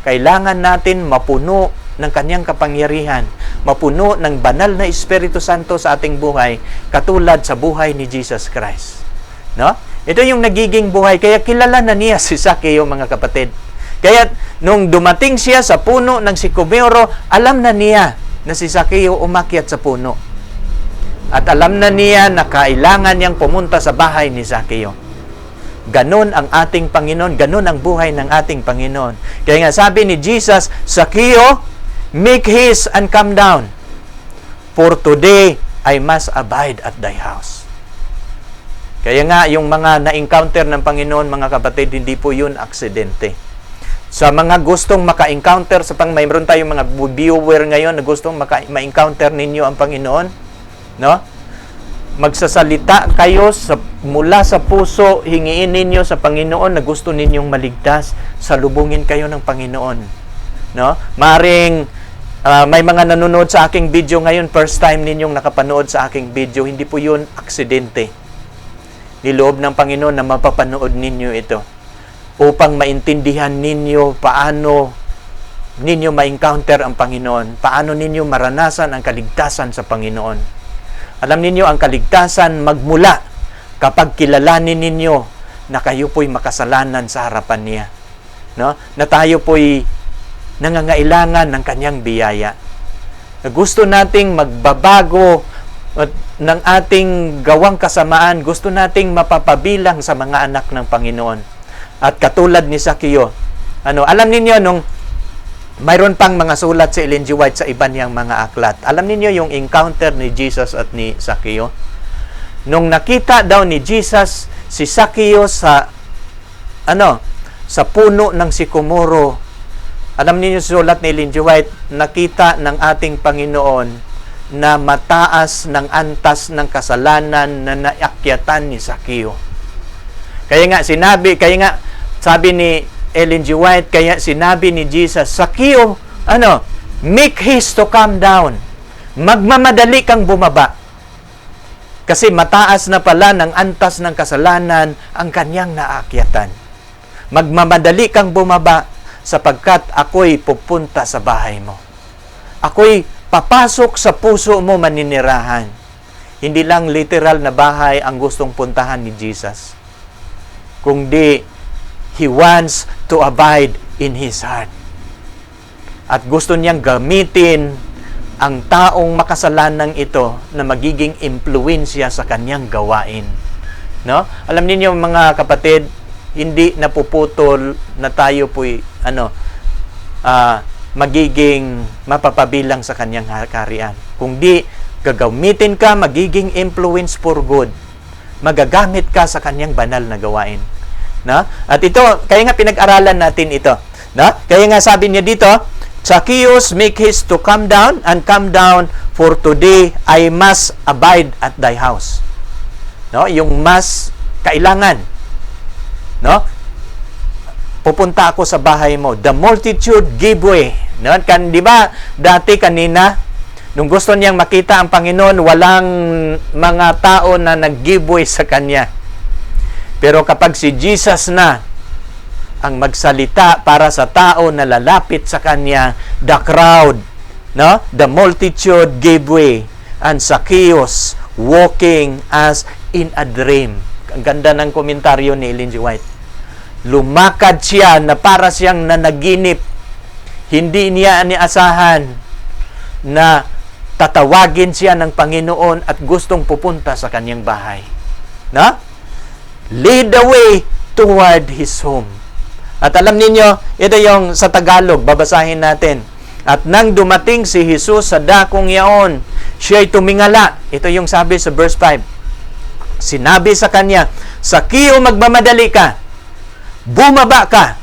kailangan natin mapuno ng kanyang kapangyarihan, mapuno ng banal na Espiritu Santo sa ating buhay, katulad sa buhay ni Jesus Christ. No? Ito yung nagiging buhay. Kaya kilala na niya si Zaccheo, mga kapatid. Kaya nung dumating siya sa puno ng sikomoro, alam na niya na si Zaccheo umakyat sa puno. At alam na niya na kailangan niyang pumunta sa bahay ni Zaccheo. Ganon ang ating Panginoon, ganon ang buhay ng ating Panginoon. Kaya nga sabi ni Jesus, Zaccheo, make haste and come down, for today I must abide at thy house. Kaya nga yung mga na-encounter ng Panginoon, mga kapatid, hindi po yun aksidente. Sa mga gustong maka-encounter, mayroon tayong mga viewer ngayon na gustong ma-encounter ninyo ang Panginoon, No? Magsasalita kayo mula sa puso, hingiin ninyo sa Panginoon na gusto ninyong maligtas, salubungin kayo ng Panginoon. No? Maring may mga nanonood sa aking video ngayon, first time ninyong nakapanood sa aking video, hindi po yun aksidente. Niloob ng Panginoon na mapapanood ninyo ito upang maintindihan ninyo paano ninyo ma-encounter ang Panginoon, paano ninyo maranasan ang kaligtasan sa Panginoon. Alam ninyo, ang kaligtasan magmula kapag kilalanin ninyo na kayo po'y makasalanan sa harapan niya. No? Na tayo po'y nangangailangan ng kanyang biyaya. Na gusto nating magbabago ng ating gawang kasamaan, gusto nating mapapabilang sa mga anak ng Panginoon. At katulad ni Zaccheo, alam niyo nung mayroon pang mga sulat si Ellen G. White sa iba niyang mga aklat. Alam niyo yung encounter ni Jesus at ni Zaccheo? Nung nakita daw ni Jesus si Zaccheo sa puno ng sikomoro, alam niyo sulat ni Ellen G. White, nakita ng ating Panginoon na mataas ng antas ng kasalanan na naakyatan ni Zaccheo. Kaya nga sabi ni Ellen G. White, kaya sinabi ni Jesus, Zaccheo, make haste to come down. Magmamadali kang bumaba. Kasi mataas na pala ng antas ng kasalanan ang kanyang naakyatan. Magmamadali kang bumaba sapagkat ako'y pupunta sa bahay mo. Ako'y papasok sa puso mo maninirahan. Hindi lang literal na bahay ang gustong puntahan ni Jesus, kundi He wants to abide in His heart. At gusto niyang gamitin ang taong makasalanang ito na magiging impluwensya sa kanyang gawain. No? Alam niyo mga kapatid, hindi napuputol na tayo po'y magiging mapapabilang sa kanyang kaharian. Kung di gagamitin ka, magiging influence for good. Magagamit ka sa kanyang banal na gawain. No? At ito, kaya nga pinag-aralan natin ito. No? Kaya nga sabi niya dito, Zacchaeus, make haste to come down, for today I must abide at thy house. No? Yung mas kailangan. No? Pupunta ako sa bahay mo. The multitude gave way. No? Di ba dati kanina, nung gusto niyang makita ang Panginoon, walang mga tao na nag-give way sa Kanya. Pero kapag si Jesus na ang magsalita para sa tao na lalapit sa Kanya, the crowd, no? The multitude gave way, and Zacchaeus walking as in a dream. Ang ganda ng komentaryo ni Ellen G. White. Lumakad siya na para siyang nanaginip. Hindi niya iniasahan na tatawagin siya ng Panginoon at gustong pupunta sa kanyang bahay. No? Lead the way toward His home. At alam ninyo, ito yung sa Tagalog, babasahin natin. At nang dumating si Jesus sa dakong yaon, siya'y tumingala. Ito yung sabi sa verse 5. Sinabi sa kanya, Zaccheo, magmamadali ka. Bumaba ka,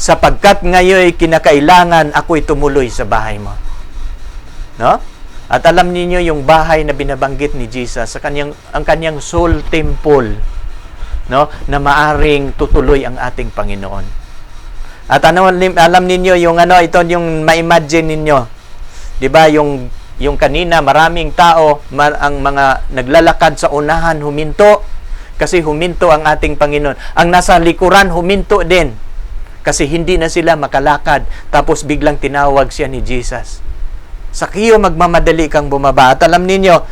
sapagkat ngayon kinakailangan ako'y tumuloy sa bahay mo. No? At alam niyo yung bahay na binabanggit ni Jesus, ang kanyang soul temple, no, na maaring tutuloy ang ating Panginoon. At alam niyo yung ito yung ma-imagine ninyo. 'Di ba yung kanina maraming tao, ang mga naglalakad sa unahan huminto kasi huminto ang ating Panginoon. Ang nasa likuran huminto din kasi hindi na sila makalakad. Tapos biglang tinawag siya ni Jesus. Zaccheo, magmamadali kang bumaba. At alam niyo,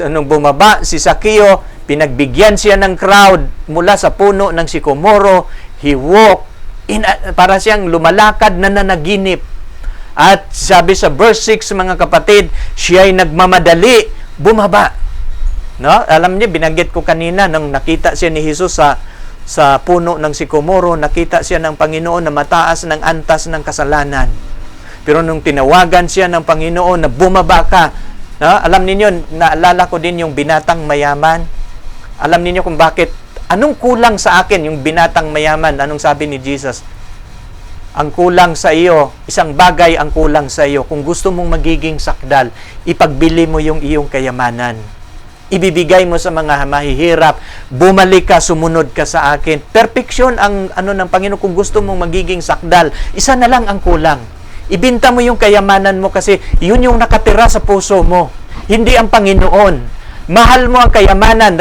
nung bumaba si Zaccheo, pinagbigyan siya ng crowd mula sa puno ng sikomoro. He walked para siyang lumalakad na nanaginip. At sabi sa verse 6, mga kapatid, siya ay nagmamadali bumaba. No? Alam niyo, binanggit ko kanina nang nakita siya ni Jesus sa puno ng sikomoro, nakita siya ng Panginoon na mataas ng antas ng kasalanan. Pero nung tinawagan siya ng Panginoon na bumaba ka, no? Alam niyo, naalala ko din yung binatang mayaman. Alam niyo kung bakit, anong kulang sa akin yung binatang mayaman? Anong sabi ni Jesus? Ang kulang sa iyo, isang bagay ang kulang sa iyo. Kung gusto mong magiging sakdal, ipagbili mo yung iyong kayamanan. ibibigay mo sa mga mahihirap, bumalik ka, sumunod ka sa akin. Perfection ang ng Panginoon. Kung gusto mong magiging sakdal, isa na lang ang kulang. Ibinta mo yung kayamanan mo kasi yun yung nakatira sa puso mo. Hindi ang Panginoon. Mahal mo ang kayamanan.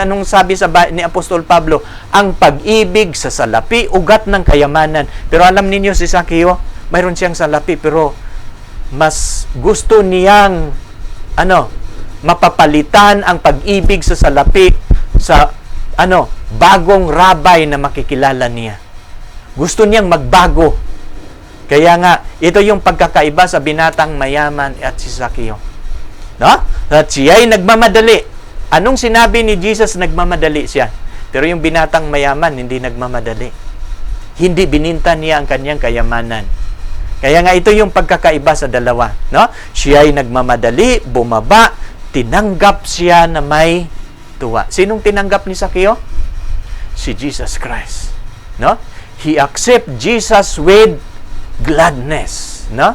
Anong sabi ni Apostol Pablo? Ang pag-ibig sa salapi, ugat ng kayamanan. Pero alam ninyo si Zaccheo, mayroon siyang salapi pero mas gusto niyang mapapalitan ang pag-ibig sa salapi sa bagong rabay na makikilala niya. Gusto niyang magbago. Kaya nga, ito yung pagkakaiba sa binatang mayaman at si Zaccheo. No? At siya ay nagmamadali. Anong sinabi ni Jesus? Nagmamadali siya. Pero yung binatang mayaman, hindi nagmamadali. Hindi bininta niya ang kanyang kayamanan. Kaya nga ito yung pagkakaiba sa dalawa. No? Siya ay nagmamadali, bumaba, tinanggap siya na may tuwa. Sinong tinanggap ni Zaccheo? Si Jesus Christ. No? He accept Jesus with gladness. No?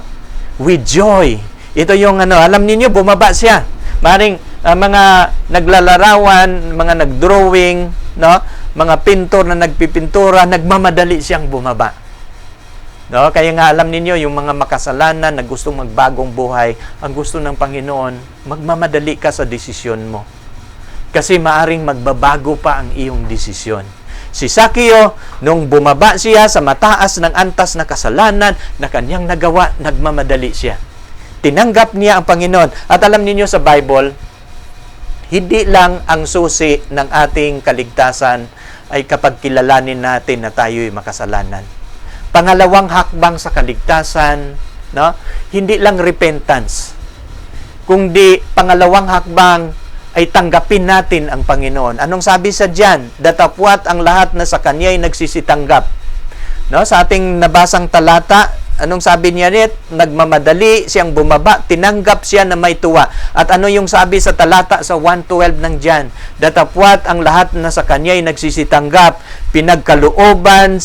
With joy. Ito yung alam niyo bumaba siya. Maring mga naglalarawan, mga nagdrawing, no? Mga pintor na nagpipintura, nagmamadali siyang bumaba. No? Kaya nga alam niyo yung mga makasalanan na gustong magbagong buhay, ang gusto ng Panginoon, magmamadali ka sa desisyon mo. Kasi maaring magbabago pa ang iyong desisyon. Si Zaccheo, nung bumaba siya sa mataas ng antas na kasalanan na kanyang nagawa, nagmamadali siya. Tinanggap niya ang Panginoon. At alam niyo sa Bible, hindi lang ang susi ng ating kaligtasan ay kapag kilalanin natin na tayo'y makasalanan. Pangalawang hakbang sa kaligtasan, no? Hindi lang repentance. Kundi pangalawang hakbang ay tanggapin natin ang Panginoon. Anong sabi sa diyan? Datapwat ang lahat na sa Kanya'y nagsisitanggap. No? Sa ating nabasang talata, anong sabi niya nit? Nagmamadali siyang bumaba, tinanggap siya na may tuwa. At ano yung sabi sa talata sa 1:12 ng diyan? Datapwat ang lahat na sa Kanya'y nagsisitanggap, pinagkalooban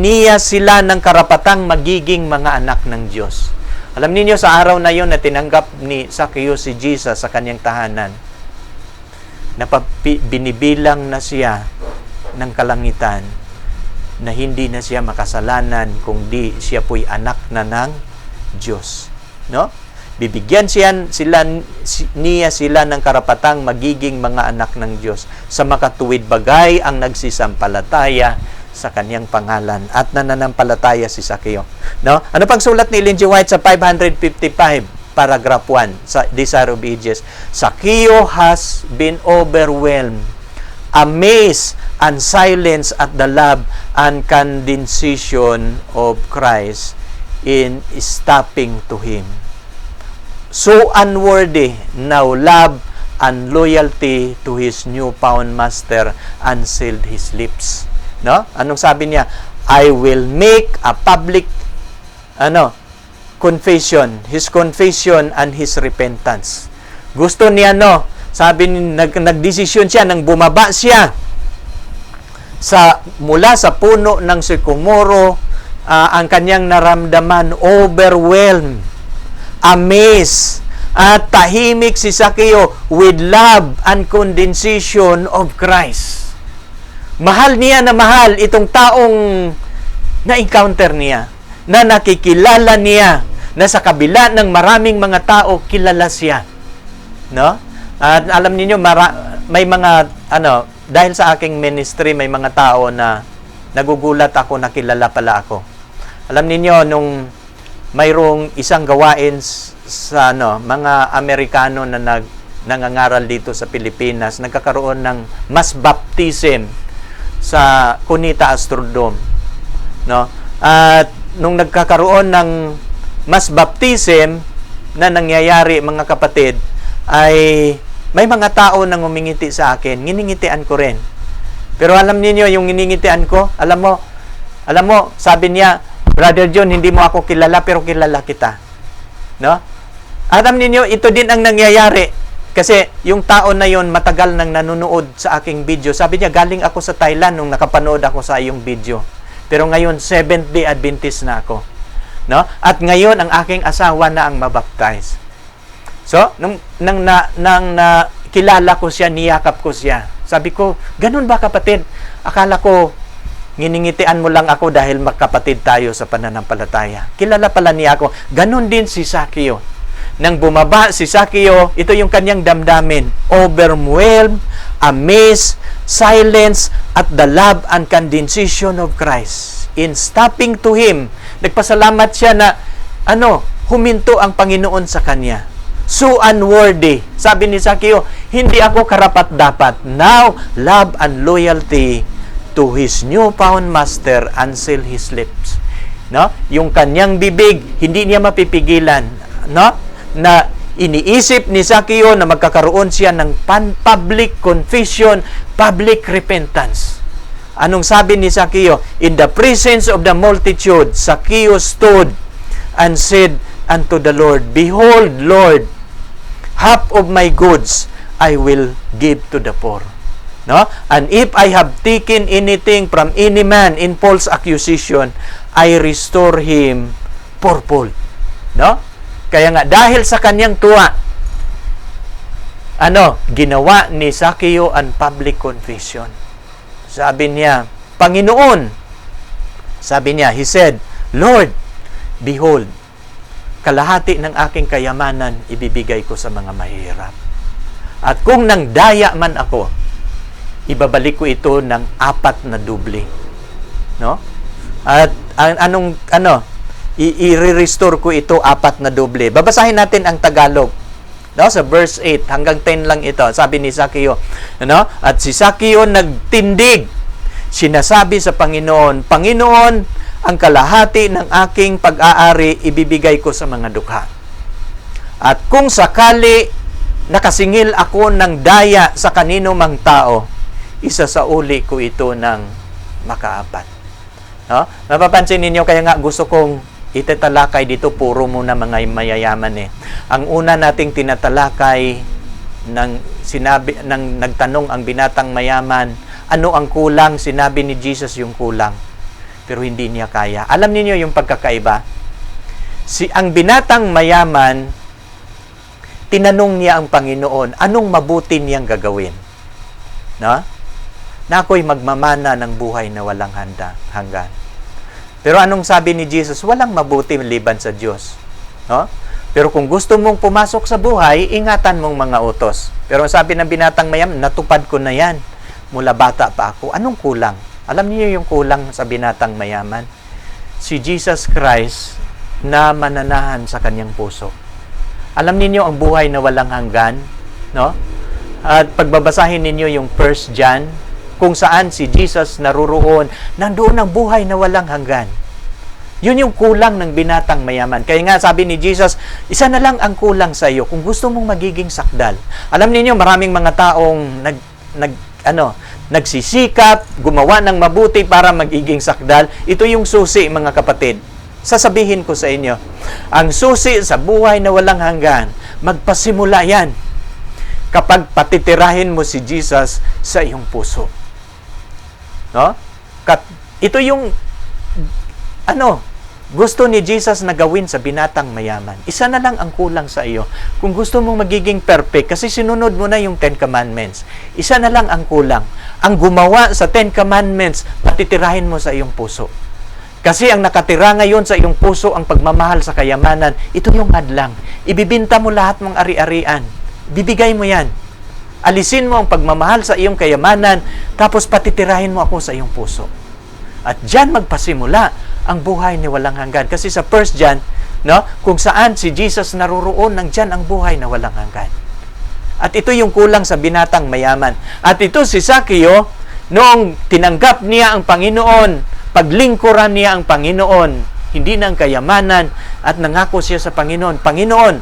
niya sila ng karapatang magiging mga anak ng Diyos. Alam niyo sa araw na yon na tinanggap ni Zaccheo si Jesus sa kanyang tahanan, binibilang na siya ng kalangitan na hindi na siya makasalanan kundi siya po'y anak na ng Diyos. No? Bibigyan niya sila ng karapatang magiging mga anak ng Diyos sa makatuwid bagay ang nagsisampalataya sa kanyang pangalan at nananampalataya si Zaccheo. No? Ano pang sulat ni Ellen G. White sa 555, paragraph 1 sa Desire of Ages? Zaccheo has been overwhelmed, amazed, and silenced at the love and condescension of Christ in stopping to Him. So unworthy now love and loyalty to His newfound Master unsealed His lips. No? Anong sabi niya? I will make a public confession, his confession and his repentance. Gusto niya sabi nagdesisyon siya nang bumaba siya mula sa puno ng sycamore, ang kanyang naramdaman, overwhelmed, amazed, at tahimik si Zaccheo with love and condescension of Christ. Mahal niya na mahal itong taong na-encounter niya, na nakikilala niya, na sa kabila ng maraming mga tao, kilala siya. No? At alam niyo may mga, dahil sa aking ministry, may mga tao na nagugulat ako na kilala pala ako. Alam niyo nung mayroong isang gawain sa mga Amerikano na nangangaral dito sa Pilipinas, nagkakaroon ng mass baptism sa Cunita Astrodome, no? At nung nagkakaroon ng mass baptism na nangyayari, mga kapatid, ay may mga tao nang umingiti sa akin. Nginingitian ko rin. Pero alam niyo yung nginingitian ko, alam mo, sabi niya, Brother John, hindi mo ako kilala pero kilala kita. No? Alam niyo, ito din ang nangyayari. Kasi yung tao na yon matagal nang nanonood sa aking video. Sabi niya, galing ako sa Thailand nung nakapanood ako sa iyong video. Pero ngayon, Seventh-day Adventist na ako. No? At ngayon, ang aking asawa na ang mabaptize. So, nang kilala ko siya, niyakap ko siya. Sabi ko, ganun ba kapatid? Akala ko, nginingitian mo lang ako dahil magkapatid tayo sa pananampalataya. Kilala pala niya ako. Ganun din si Sakeo. Nang bumaba si Sakeo, ito yung kanyang damdamin. Overwhelmed, amazed, silence, at the love and condescension of Christ. In stopping to Him, nagpasalamat siya na, huminto ang Panginoon sa kanya. So unworthy. Sabi ni Sakeo, hindi ako karapat-dapat. Now, love and loyalty to his newfound master unseal his lips. No? Yung kanyang bibig, hindi niya mapipigilan. No? Na iniisip ni Sakeo na magkakaroon siya ng public confession, public repentance. Anong sabi ni Sakeo? In the presence of the multitude, Sakeo stood and said unto the Lord, Behold, Lord, half of my goods I will give to the poor. No? And if I have taken anything from any man in false accusation, I restore him fourfold. No? Kaya nga, dahil sa kanyang tuwa, ginawa ni Sakeo ang public confession. Sabi niya, Panginoon, sabi niya, he said, Lord, behold, kalahati ng aking kayamanan ibibigay ko sa mga mahirap. At kung nangdaya man ako, ibabalik ko ito ng 4 na doble. No? At i-restore ko ito 4 na doble. Babasahin natin ang Tagalog. No? Sa verse 8 hanggang 10 lang ito. Sabi ni Sakeo, at si Sakeo nagtindig. Sinasabi sa Panginoon, Panginoon, ang kalahati ng aking pag-aari ibibigay ko sa mga dukha. At kung sakali nakasingil ako ng daya sa kanino mang tao, isasauli ko ito ng makaapat. No? Napapansin ninyo, kaya nga gusto kong itatalakay dito, puro muna mga mayayaman eh. Ang una nating tinatalakay nang nagtanong ang binatang mayaman, ano ang kulang? Sinabi ni Jesus yung kulang. Pero hindi niya kaya. Alam niyo yung pagkakaiba? Ang binatang mayaman, tinanong niya ang Panginoon, anong mabuti niyang gagawin? No? Na ako'y magmamana ng buhay na walang hanggan. Pero anong sabi ni Jesus? Walang mabuti liban sa Diyos. No? Pero kung gusto mong pumasok sa buhay, ingatan mong mga utos. Pero sabi ng binatang mayaman, natupad ko na yan. Mula bata pa ako. Anong kulang? Alam niyo yung kulang sa binatang mayaman? Si Jesus Christ na mananahan sa kanyang puso. Alam niyo ang buhay na walang hanggan, no? At pagbabasahin ninyo yung 1 John, kung saan si Jesus naruroon, nandoon ang buhay na walang hanggan. Yun yung kulang ng binatang mayaman. Kaya nga sabi ni Jesus, isa na lang ang kulang sa iyo kung gusto mong magiging sakdal. Alam niyo maraming mga taong nagsisikap, gumawa ng mabuti para magiging sakdal. Ito yung susi, mga kapatid. Sasabihin ko sa inyo, ang susi sa buhay na walang hanggan, magpasimula yan kapag patitirahin mo si Jesus sa iyong puso. No? Ito yung gusto ni Jesus na gawin sa binatang mayaman. Isa na lang ang kulang sa iyo. Kung gusto mong magiging perfect, kasi sinunod mo na yung 10 Commandments, isa na lang ang kulang. Ang gumawa sa 10 Commandments, patitirahin mo sa iyong puso. Kasi ang nakatira ngayon sa iyong puso, ang pagmamahal sa kayamanan, ito yung hadlang. Ibibinta mo lahat mong ari-arian. Bibigay mo yan. Alisin mo ang pagmamahal sa iyong kayamanan, tapos patitirahin mo ako sa iyong puso. At diyan magpasimula ang buhay ni walang hanggan. Kasi sa 1 John, kung saan si Jesus naruroon, nandyan ang buhay na walang hanggan. At ito yung kulang sa binatang mayaman. At ito si Sakeo, noong tinanggap niya ang Panginoon, paglingkuran niya ang Panginoon, hindi ng kayamanan, at nangako siya sa Panginoon, Panginoon,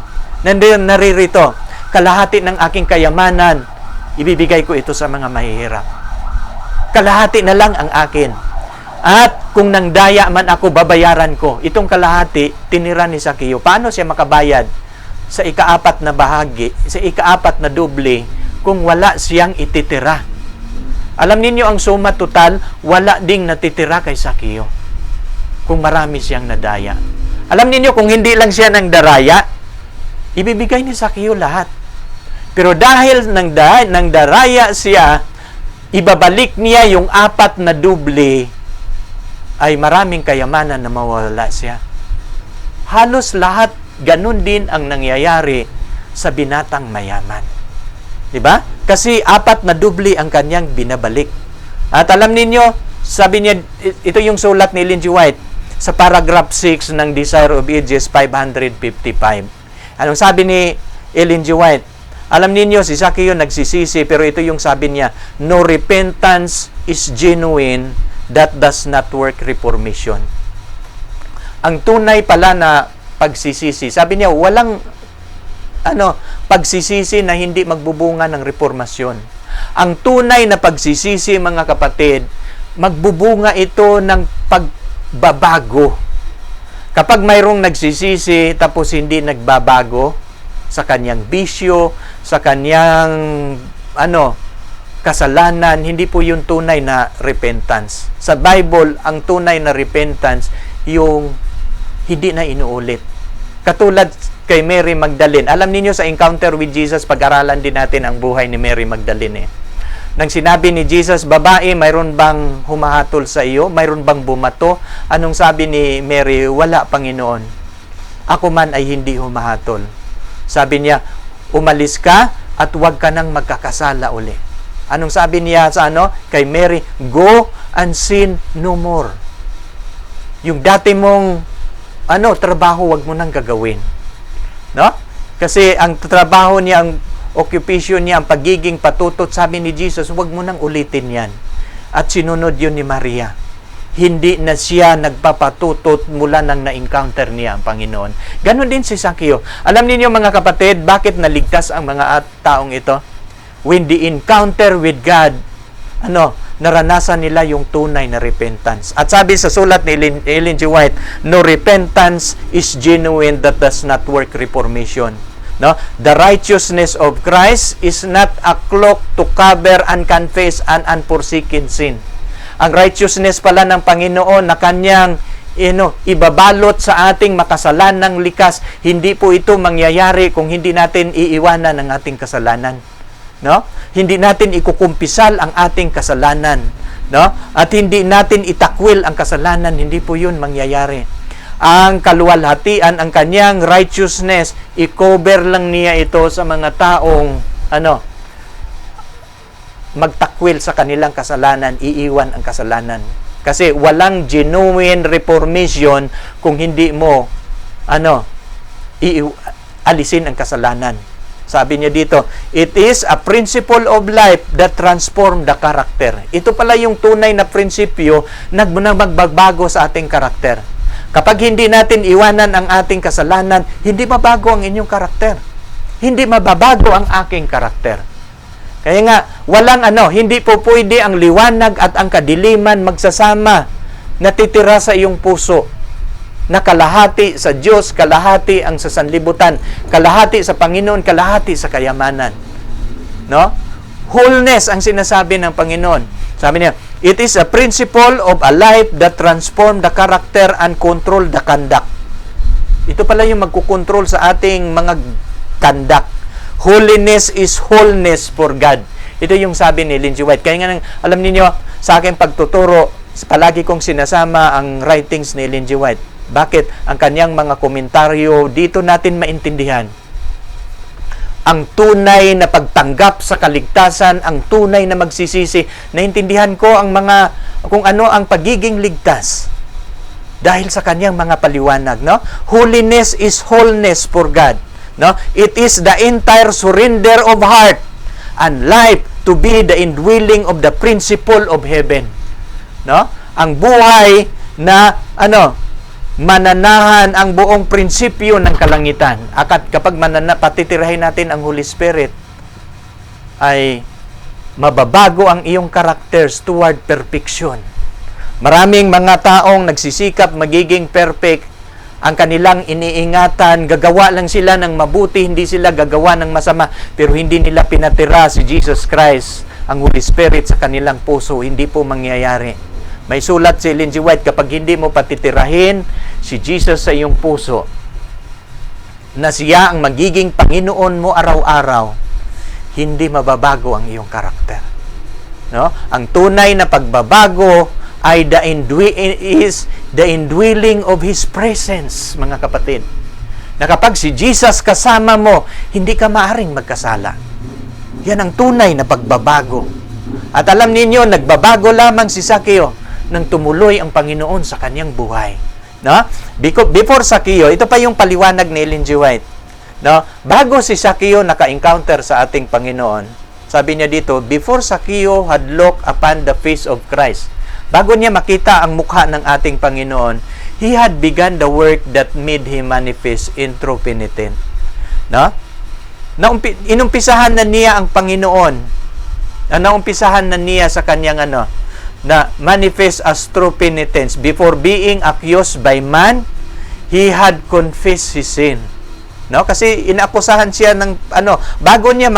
nandiyan naririto, kalahati ng aking kayamanan, ibibigay ko ito sa mga mahihirap. Kalahati na lang ang akin. At kung nangdaya man ako, babayaran ko. Itong kalahati, tinira ni Sakeo. Paano siya makabayad sa ika-4 na bahagi, sa ika-4 na doble, kung wala siyang ititira? Alam ninyo, ang suma total, wala ding natitira kay Sakeo. Kung marami siyang nadaya. Alam ninyo, kung hindi lang siya nang daraya, Ibibigay ni Sakeo lahat. Pero dahil nang daraya siya, ibabalik niya yung 4 na doble, ay maraming kayamanan na mawala siya. Halos lahat ganun din ang nangyayari sa binatang mayaman. 'Di ba? Kasi 4 na doble ang kanyang binabalik. At alam ninyo, sabi niya, ito yung sulat ni Ellen G. White sa paragraph 6 ng Desire of Ages 555. Anong sabi ni Ellen G. White? Alam ninyo, si Sakeo nagsisisi, pero ito yung sabi niya, no repentance is genuine that does not work reformation. Ang tunay pala na pagsisisi, sabi niya, walang pagsisisi na hindi magbubunga ng reformasyon. Ang tunay na pagsisisi, mga kapatid, magbubunga ito ng pagbabago. Kapag mayroong nagsisisi tapos hindi nagbabago sa kanyang bisyo, sa kanyang kasalanan, hindi po yung tunay na repentance. Sa Bible, ang tunay na repentance yung hindi na inuulit. Katulad kay Mary Magdalene. Alam niyo sa Encounter with Jesus, pag-aralan din natin ang buhay ni Mary Magdalene. Nang sinabi ni Jesus, babae, mayroon bang humahatol sa iyo? Mayroon bang bumato? Anong sabi ni Mary? Wala, Panginoon. Ako man ay hindi humahatol. Sabi niya, umalis ka at huwag ka nang magkakasala uli. Anong sabi niya sa kay Mary? Go and sin no more. Yung dati mong trabaho, huwag mo nang gagawin. No? Kasi ang trabaho niya, ang occupation niya, ang pagiging patutot, sabi ni Jesus, huwag mo nang ulitin yan. At sinunod yun ni Maria. Hindi na siya nagpapatutot mula nang na-encounter niya ang Panginoon. Ganon din si Sakeo. Alam niyo mga kapatid, bakit naligtas ang mga taong ito? When they encounter with God, naranasan nila yung tunay na repentance. At sabi sa sulat ni Ellen G. White, no repentance is genuine that does not work reformation. No? The righteousness of Christ is not a cloak to cover unconfessed and unforsaken sin. Ang righteousness pala ng Panginoon na kanyang ibabalot sa ating makasalanang likas, hindi po ito mangyayari kung hindi natin iiwanan ang ating kasalanan. No? Hindi natin ikukumpisal ang ating kasalanan, no? At hindi natin itakwil ang kasalanan, hindi po 'yun mangyayari. Ang kaluwalhatian, ang kanyang righteousness, i-cover lang niya ito sa mga taong magtakwil sa kanilang kasalanan, iiwan ang kasalanan. Kasi walang genuine reformation kung hindi mo alisin ang kasalanan. Sabi niya dito, it is a principle of life that transform the character. Ito pala yung tunay na prinsipyo na magbabago sa ating karakter. Kapag hindi natin iwanan ang ating kasalanan, hindi mabago ang inyong karakter. Hindi mababago ang aking karakter. Kaya nga, hindi po pwede ang liwanag at ang kadiliman magsasama na titira sa iyong puso. Na kalahati sa Diyos, kalahati ang sa sanlibutan, kalahati sa Panginoon, kalahati sa kayamanan. No? Wholeness ang sinasabi ng Panginoon. Sabi niya, it is a principle of a life that transform the character and control the conduct. Ito pala yung magkukontrol sa ating mga conduct. Holiness is wholeness for God. Ito yung sabi ni Ellen G. White. Kaya nga, alam niyo sa aking pagtuturo, palagi kong sinasama ang writings ni Ellen G. White. Bakit? Ang kanyang mga komentaryo, dito natin maintindihan ang tunay na pagtanggap sa kaligtasan, ang tunay na magsisisi. Naintindihan ko kung ano ang pagiging ligtas dahil sa kanyang mga paliwanag. No? Holiness is wholeness for God. No? It is the entire surrender of heart and life to be the indwelling of the principle of heaven. No? Ang buhay na mananahan ang buong prinsipyo ng kalangitan. At kapag patitirahin natin ang Holy Spirit, ay mababago ang iyong characters toward perfection. Maraming mga taong nagsisikap magiging perfect, ang kanilang iniingatan, gagawa lang sila ng mabuti, hindi sila gagawa ng masama, pero hindi nila pinatira si Jesus Christ, ang Holy Spirit sa kanilang puso, hindi po mangyayari. May sulat si Ellen G. White, kapag hindi mo patitirahin si Jesus sa iyong puso, na siya ang magiging Panginoon mo araw-araw, hindi mababago ang iyong karakter. No? Ang tunay na pagbabago ay is the indwelling of His presence, mga kapatid. Na kapag si Jesus kasama mo, hindi ka maaring magkasala. Yan ang tunay na pagbabago. At alam ninyo, nagbabago lamang si Sakeo nang tumuloy ang Panginoon sa kanyang buhay. No? Before Sakeo, ito pa yung paliwanag ni Ellen G. White. No? Bago si Sakeo naka-encounter sa ating Panginoon, sabi niya dito, before Sakeo had looked upon the face of Christ, bago niya makita ang mukha ng ating Panginoon, he had begun the work that made him manifest in true penitent. No? Inumpisahan na niya ang Panginoon. Naumpisahan na niya sa kanyang na manifest as true penitence. Before being accused by man, he had confessed his sin. No? Kasi inakusahan siya ng bago niya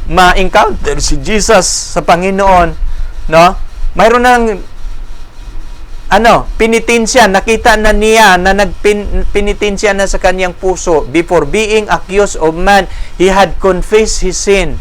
ma-encounter si Jesus sa Panginoon, no? Mayroon ng penitensya, nakita na niya na nagpenitensya na sa kanyang puso. Before being accused of man, he had confessed his sin.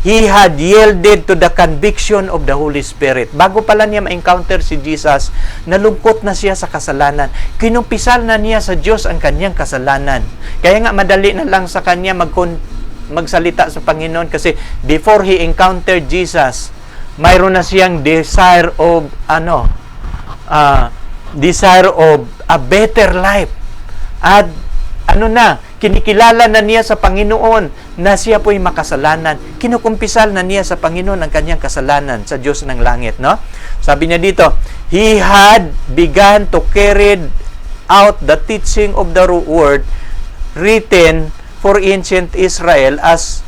He had yielded to the conviction of the Holy Spirit. Bago pala niya ma-encounter si Jesus, nalungkot na siya sa kasalanan. Kinumpisal na niya sa Diyos ang kanyang kasalanan. Kaya nga madali na lang sa kanya magsalita sa Panginoon kasi before he encountered Jesus, mayroon na siyang desire of a better life. At kinikilala na niya sa Panginoon na siya po'y makasalanan. Kinukumpisal na niya sa Panginoon ang kanyang kasalanan sa Diyos ng langit, no? Sabi niya dito, he had begun to carry out the teaching of the word written for ancient Israel as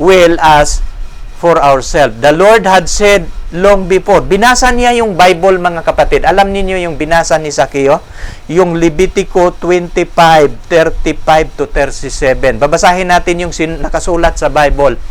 well as for ourselves. The Lord had said long before. Binasa niya yung Bible, mga kapatid. Alam niyo yung binasa ni Sakeo? Yung Levitico 25:35 to 37. Babasahin natin yung nakasulat sa Bible.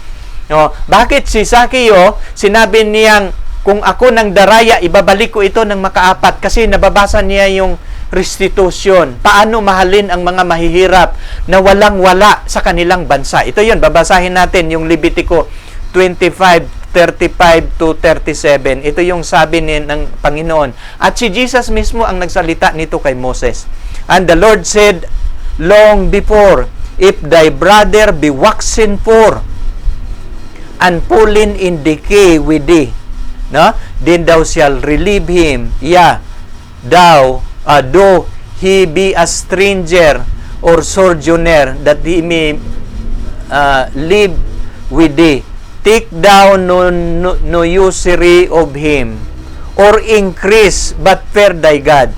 No, bakit si Sakeo sinabi niyang kung ako ng daraya, ibabalik ko ito ng makaapat? Kasi nababasa niya yung restitution. Paano mahalin ang mga mahihirap na walang-wala sa kanilang bansa? Ito yun, babasahin natin yung Levitico 25:35 to 37. Ito yung sabi ng Panginoon. At si Jesus mismo ang nagsalita nito kay Moses. And the Lord said long before, if thy brother be waxen poor and fallen in decay with thee, no? Then thou shalt relieve him. Though he be a stranger or sojourner, that he may live with thee. Take down no usury of him, or increase, but fear thy God,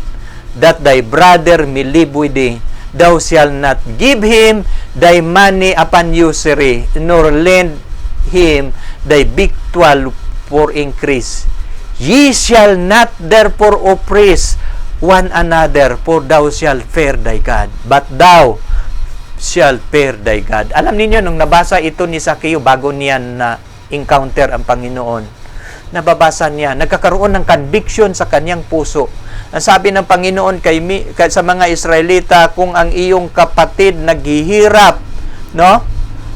that thy brother may live with thee. Thou shalt not give him thy money upon usury, nor lend him thy victual for increase. Ye shall not therefore oppress one another, for thou shalt fear thy God, but thou shall fear thy God. Alam niyo nung nabasa ito ni Sakeo bago niya na encounter ang Panginoon, nababasa niya, nagkakaroon ng conviction sa kanyang puso. Ang sabi ng Panginoon sa mga Israelita, kung ang iyong kapatid naghihirap, no?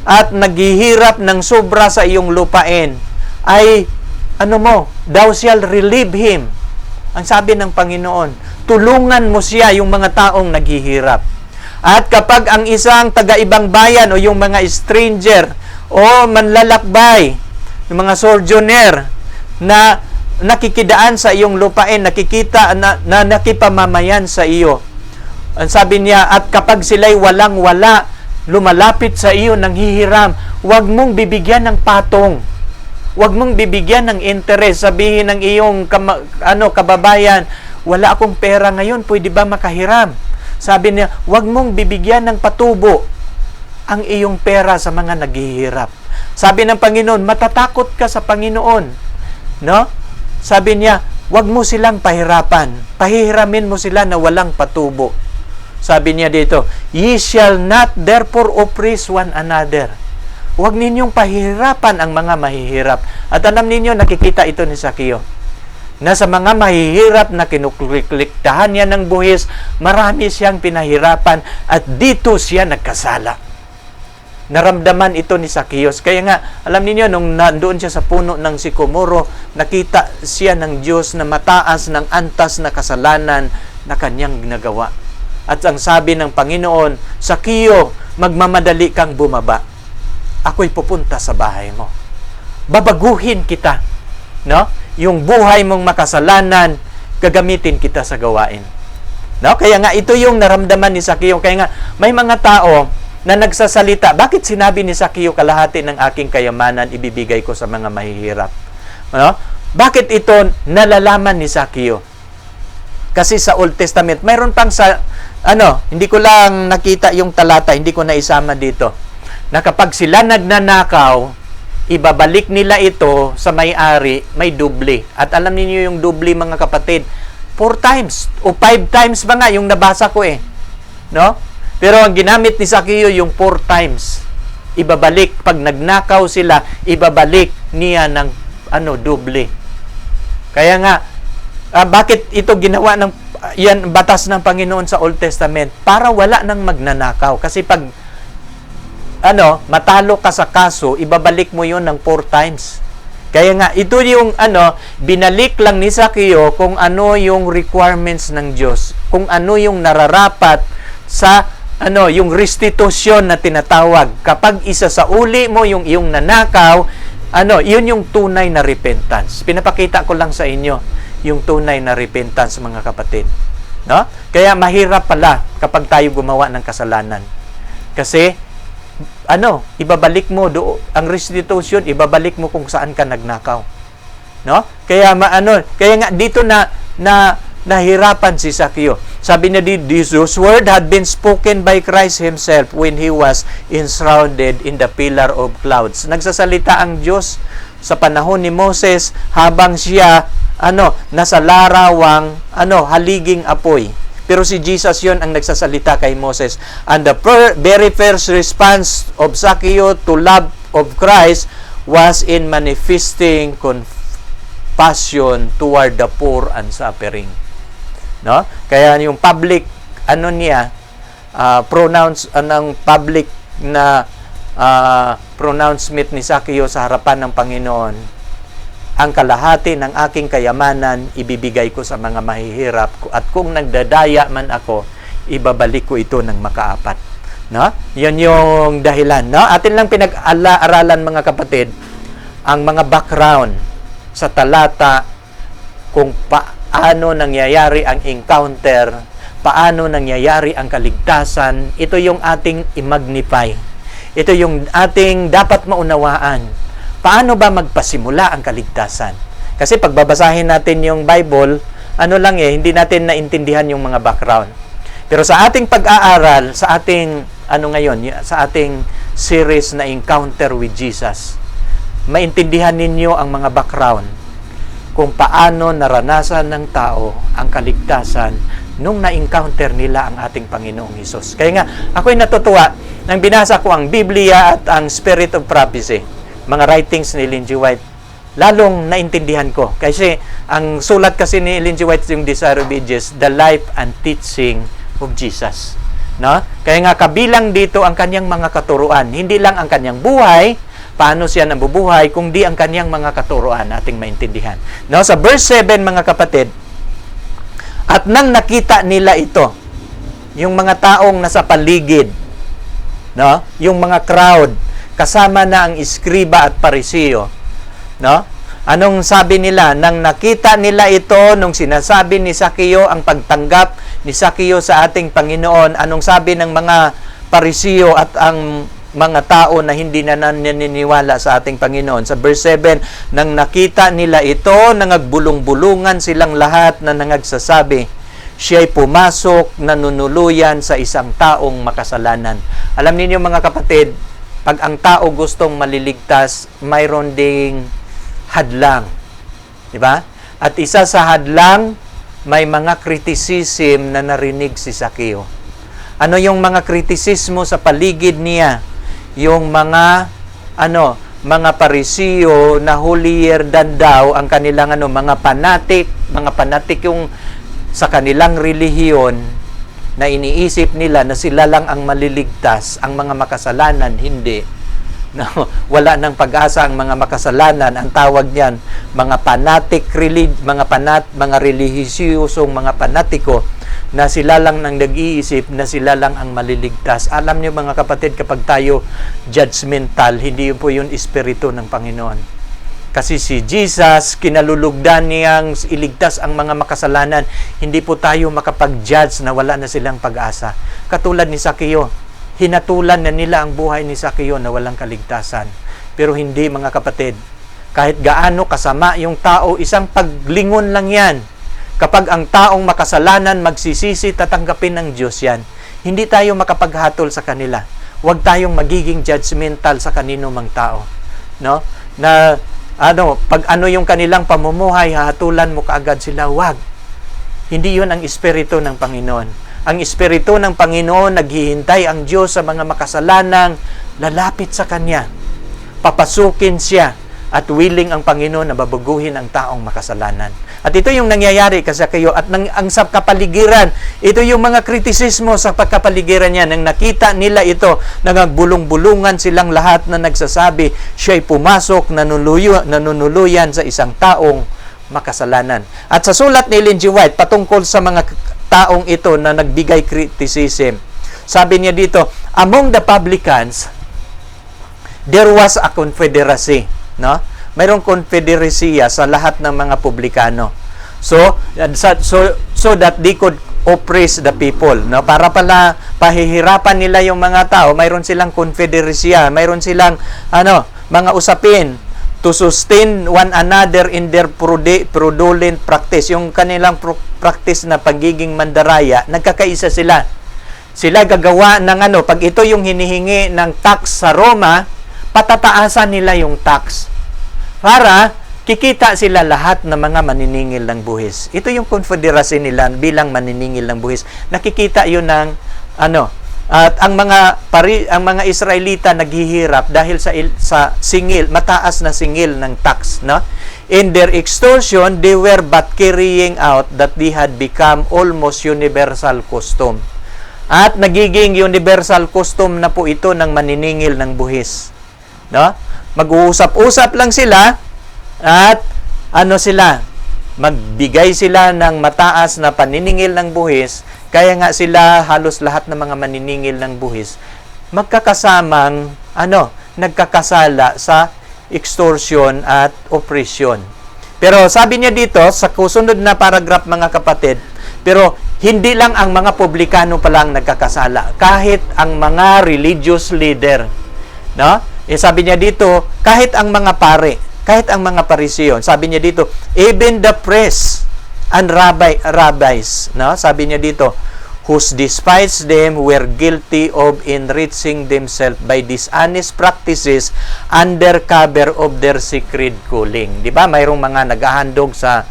At naghihirap ng sobra sa iyong lupain, ay thou shall relieve him. Ang sabi ng Panginoon, tulungan mo siya, yung mga taong naghihirap. At kapag ang isang taga-ibang bayan o yung mga stranger o manlalakbay, yung mga sojourner na nakikidaan sa iyong lupain, nakikita na nakipamamayan sa iyo. Ang sabi niya, at kapag sila'y walang-wala, lumalapit sa iyo nang hihiram, huwag mong bibigyan ng patong. Huwag mong bibigyan ng interest. Sabihin ng iyong kababayan, wala akong pera ngayon, pwede ba makahiram? Sabi niya, huwag mong bibigyan ng patubo ang iyong pera sa mga naghihirap. Sabi ng Panginoon, matatakot ka sa Panginoon. No? Sabi niya, huwag mo silang pahirapan. Pahihiramin mo sila na walang patubo. Sabi niya dito, ye shall not therefore oppress one another. Huwag ninyong pahihirapan ang mga mahihirap. At alam ninyo, nakikita ito ni Sakeo. na sa mga mahihirap na kinuklikliktahan niya ng buhis, marami siyang pinahirapan at dito siya nagkasala. Naramdaman ito ni Zacchaeus. Kaya nga, alam niyo nung nandoon siya sa puno ng sikomoro, nakita siya ng Diyos na mataas ng antas na kasalanan na kanyang ginagawa. At ang sabi ng Panginoon, Zacchaeus, magmamadali kang bumaba. Ako'y pupunta sa bahay mo. Babaguhin kita. No? Yung buhay mong makasalanan, gagamitin kita sa gawain. No? Kaya nga, ito yung naramdaman ni Zacchaeus. Kaya nga, may mga tao na nagsasalita, bakit sinabi ni Zacchaeus, kalahati ng aking kayamanan ibibigay ko sa mga mahihirap? No? Bakit ito nalalaman ni Zacchaeus? Kasi sa Old Testament, mayroon pang sa, hindi ko lang nakita yung talata, hindi ko naisama dito, na kapag sila nagnanakaw, ibabalik nila ito sa may-ari, may doble. At alam niyo yung doble, mga kapatid, 4 times o 5 times ba nga yung nabasa ko eh. No? Pero ang ginamit ni Zacchaeus yung 4 times. Ibabalik, pag nagnakaw sila, ibabalik niya ng doble. Kaya nga, bakit ito ginawa ng yan batas ng Panginoon sa Old Testament? Para wala nang magnanakaw. Kasi pag matalo ka sa kaso, ibabalik mo yon ng 4 times. Kaya nga, ito yung binalik lang ni Zacchaeus kung ano yung requirements ng Diyos, kung ano yung nararapat sa yung restitution na tinatawag. Kapag isa sa uli mo yung iyong nanakaw, yun yung tunay na repentance. Pinapakita ko lang sa inyo yung tunay na repentance, mga kapatid. No? Kaya mahirap pala kapag tayo gumawa ng kasalanan. Kasi ibabalik mo ang restitution, ibabalik mo kung saan ka nagnakaw. No? Kaya kaya nga dito na nahirapan si Zacchaeus. Sabi niya, this word had been spoken by Christ Himself when He was enshrouded in the pillar of clouds. Nagsasalita ang Diyos sa panahon ni Moses habang siya nasa larawang haliging apoy. Pero si Jesus yon ang nagsasalita kay Moses. And the very first response of Zacchaeus to love of Christ was in manifesting compassion toward the poor and suffering. No? Kaya yung public public na pronouncement ni Zacchaeus sa harapan ng Panginoon, ang kalahati ng aking kayamanan ibibigay ko sa mga mahihirap, at kung nagdadaya man ako, ibabalik ko ito ng makaapat. No? Yan yung dahilan. No? Atin lang pinag-aralan, mga kapatid, ang mga background sa talata kung paano nangyayari ang encounter, paano nangyayari ang kaligtasan. Ito yung ating i-magnify. Ito yung ating dapat maunawaan. Paano ba magpasimula ang kaligtasan? Kasi pagbabasahin natin yung Bible, hindi natin naintindihan yung mga background. Pero sa ating pag-aaral, sa ating sa ating series na Encounter with Jesus, maintindihan ninyo ang mga background kung paano naranasan ng tao ang kaligtasan nung na-encounter nila ang ating Panginoong Hesus. Kaya nga, ako'y natutuwa nang binasa ko ang Biblia at ang Spirit of Prophecy, mga writings ni Ellen G. White. Lalong naintindihan ko. Kasi ang sulat kasi ni Ellen G. White, yung Desire of Ages, the life and teaching of Jesus. No? Kaya nga kabilang dito ang kanyang mga katuruan. Hindi lang ang kanyang buhay, paano siya nabubuhay, kundi ang kanyang mga katuruan ating maintindihan. No? Sa verse 7, mga kapatid, at nang nakita nila ito, yung mga taong nasa paligid, no? Yung mga crowd, kasama na ang iskriba at parisiyo, no? Anong sabi nila? Nang nakita nila ito, nung sinasabi ni Zacchaeus ang pagtanggap ni Zacchaeus sa ating Panginoon, anong sabi ng mga parisiyo at ang mga tao na hindi na naniniwala sa ating Panginoon? Sa verse 7, nang nakita nila ito, nangagbulong-bulungan silang lahat na nangagsasabi, siya'y pumasok na nunuluyan sa isang taong makasalanan. Alam niyo, mga kapatid, pag ang tao gustong maliligtas, mayroon ding hadlang. Diba? At isa sa hadlang, may mga criticism na narinig si Zacchaeus. Ano yung mga kritisismo sa paligid niya? Yung mga mga Parisiyo na holier than thou ang kanilang mga fanatic yung sa kanilang relihiyon na iniisip nila na sila lang ang maliligtas, ang mga makasalanan hindi. No, wala nang pag-asa ang mga makasalanan. Ang tawag niyan mga mga relihiyosong mga panatiko na sila lang nang nag-iisip na sila lang ang maliligtas. Alam niyo mga kapatid, kapag tayo judgmental, hindi po yun espiritu ng Panginoon. Kasi si Jesus, kinalulugdan niyang iligtas ang mga makasalanan. Hindi po tayo makapag-judge na wala na silang pag-asa. Katulad ni Sakeo, hinatulan na nila ang buhay ni Sakeo na walang kaligtasan. Pero hindi mga kapatid, kahit gaano kasama yung tao, isang paglingon lang yan. Kapag ang taong makasalanan magsisisi, tatanggapin ng Diyos yan. Hindi tayo makapaghatol sa kanila. Huwag tayong magiging judgmental sa kanino mang tao. No? Na pag yung kanilang pamumuhay, hahatulan mo kaagad sila. Wag. Hindi yun ang espiritu ng Panginoon. Ang espiritu ng Panginoon, naghihintay ang Diyos sa mga makasalanang lalapit sa Kanya. Papasukin siya at willing ang Panginoon na babaguhin ang taong makasalanan. At ito yung nangyayari kasi kayo at ang sa kapaligiran, ito yung mga kritisismo sa pagkapaligiran niya. Nang nakita nila ito, nagbulong-bulungan silang lahat na nagsasabi, siya'y pumasok, nanunuluyan sa isang taong makasalanan. At sa sulat ni Ellen G. White, patungkol sa mga taong ito na nagbigay criticism, sabi niya dito, among the publicans, there was a confederacy. No? Mayroong konfederasya sa lahat ng mga publikano. So that they could oppress the people. No? Para pala pahihirapan nila yung mga tao, mayroon silang konfederasya, mayroon silang mga usapin to sustain one another in their fraudulent practice. Yung kanilang practice na pagiging mandaraya, nagkakaisa sila. Sila gagawa ng pag ito yung hinihingi ng tax sa Roma, patataasan nila yung tax. Para kikita sila lahat ng mga maniningil ng buhis. Ito yung konfederasyon nila bilang maniningil ng buhis. Nakikita yun ng at ang mga Israelita naghihirap dahil sa singil, mataas na singil ng tax, no? In their extortion, they were but carrying out that they had become almost universal custom. At nagiging universal custom na po ito ng maniningil ng buhis. No? Mag-uusap-usap lang sila at magbigay sila ng mataas na paniningil ng buhis. Kaya nga sila halos lahat ng mga maniningil ng buhis magkakasamang nagkakasala sa extortion at oppression. Pero sabi niya dito sa susunod na paragraph mga kapatid, pero hindi lang ang mga publikano pa lang nagkakasala, kahit ang mga religious leader, no? Sabi niya dito, kahit ang mga pare, kahit ang mga Parisiyon, sabi niya dito, even the press and rabbis, no? Sabi niya dito, whose despise them were guilty of enriching themselves by dishonest practices under cover of their secret calling. Di ba? Mayroong mga naghahandog sa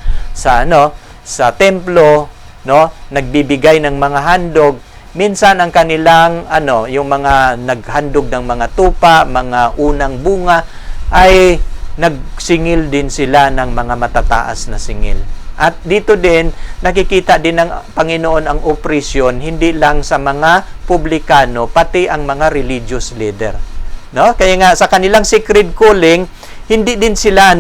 templo, no? Nagbibigay ng mga handog. Minsan ang kanilang yung mga naghandog ng mga tupa, mga unang bunga ay nagsingil din sila ng mga matataas na singil. At dito din nakikita din ng Panginoon ang oppression hindi lang sa mga publikano pati ang mga religious leader. No? Kaya nga sa kanilang secret calling hindi din sila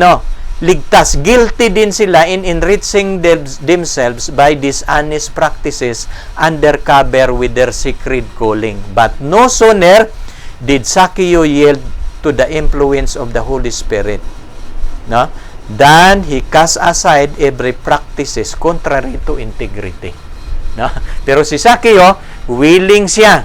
ligtas, guilty din sila in enriching themselves by dishonest practices under cover with their secret calling. But no sooner did Sakeo yield to the influence of the Holy Spirit, no? Then he cast aside every practices contrary to integrity. No? Pero si Sakeo, willing siya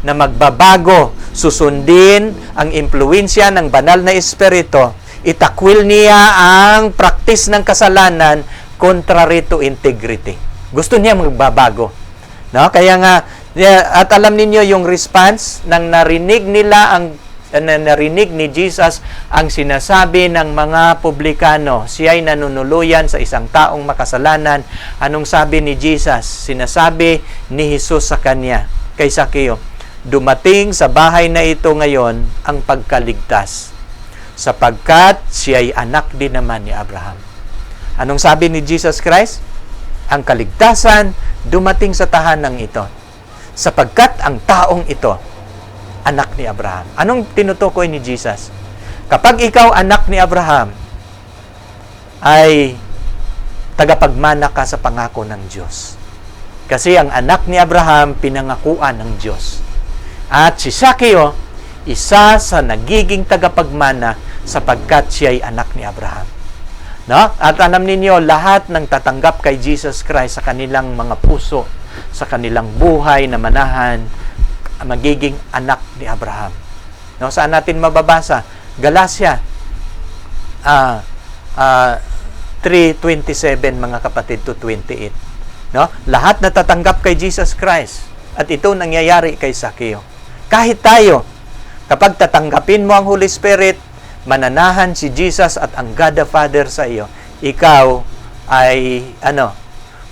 na magbabago, susundin ang impluensya ng banal na espiritu. Itakwil niya ang practice ng kasalanan contrary to integrity. Gusto niya magbabago. No? Kaya nga, at alam ninyo yung response nang narinig ni Jesus ang sinasabi ng mga publikano. Siya'y nanunuluyan sa isang taong makasalanan. Anong sabi ni Jesus? Sinasabi ni Jesus sa kanya, kay Sakeo, dumating sa bahay na ito ngayon ang pagkaligtas. sapagkat siya'y anak din naman ni Abraham. Anong sabi ni Jesus Christ? Ang kaligtasan dumating sa tahanang ito, sapagkat ang taong ito, anak ni Abraham. Anong tinutukoy ni Jesus? Kapag ikaw anak ni Abraham, ay tagapagmana ka sa pangako ng Diyos. Kasi ang anak ni Abraham, pinangakuan ng Diyos. At si Sakeo, isa sa nagiging tagapagmana sapagkat siya ay anak ni Abraham. No? At alam ninyo, lahat ng tatanggap kay Jesus Christ sa kanilang mga puso, sa kanilang buhay na manahan, magiging anak ni Abraham. No? Saan natin mababasa? Galatia 3:27 mga kapatid to 28. No? Lahat na tatanggap kay Jesus Christ at ito nangyayari kay Sakeo. Kahit tayo, kapag tatanggapin mo ang Holy Spirit, mananahan si Jesus at ang God the Father sa iyo, ikaw ay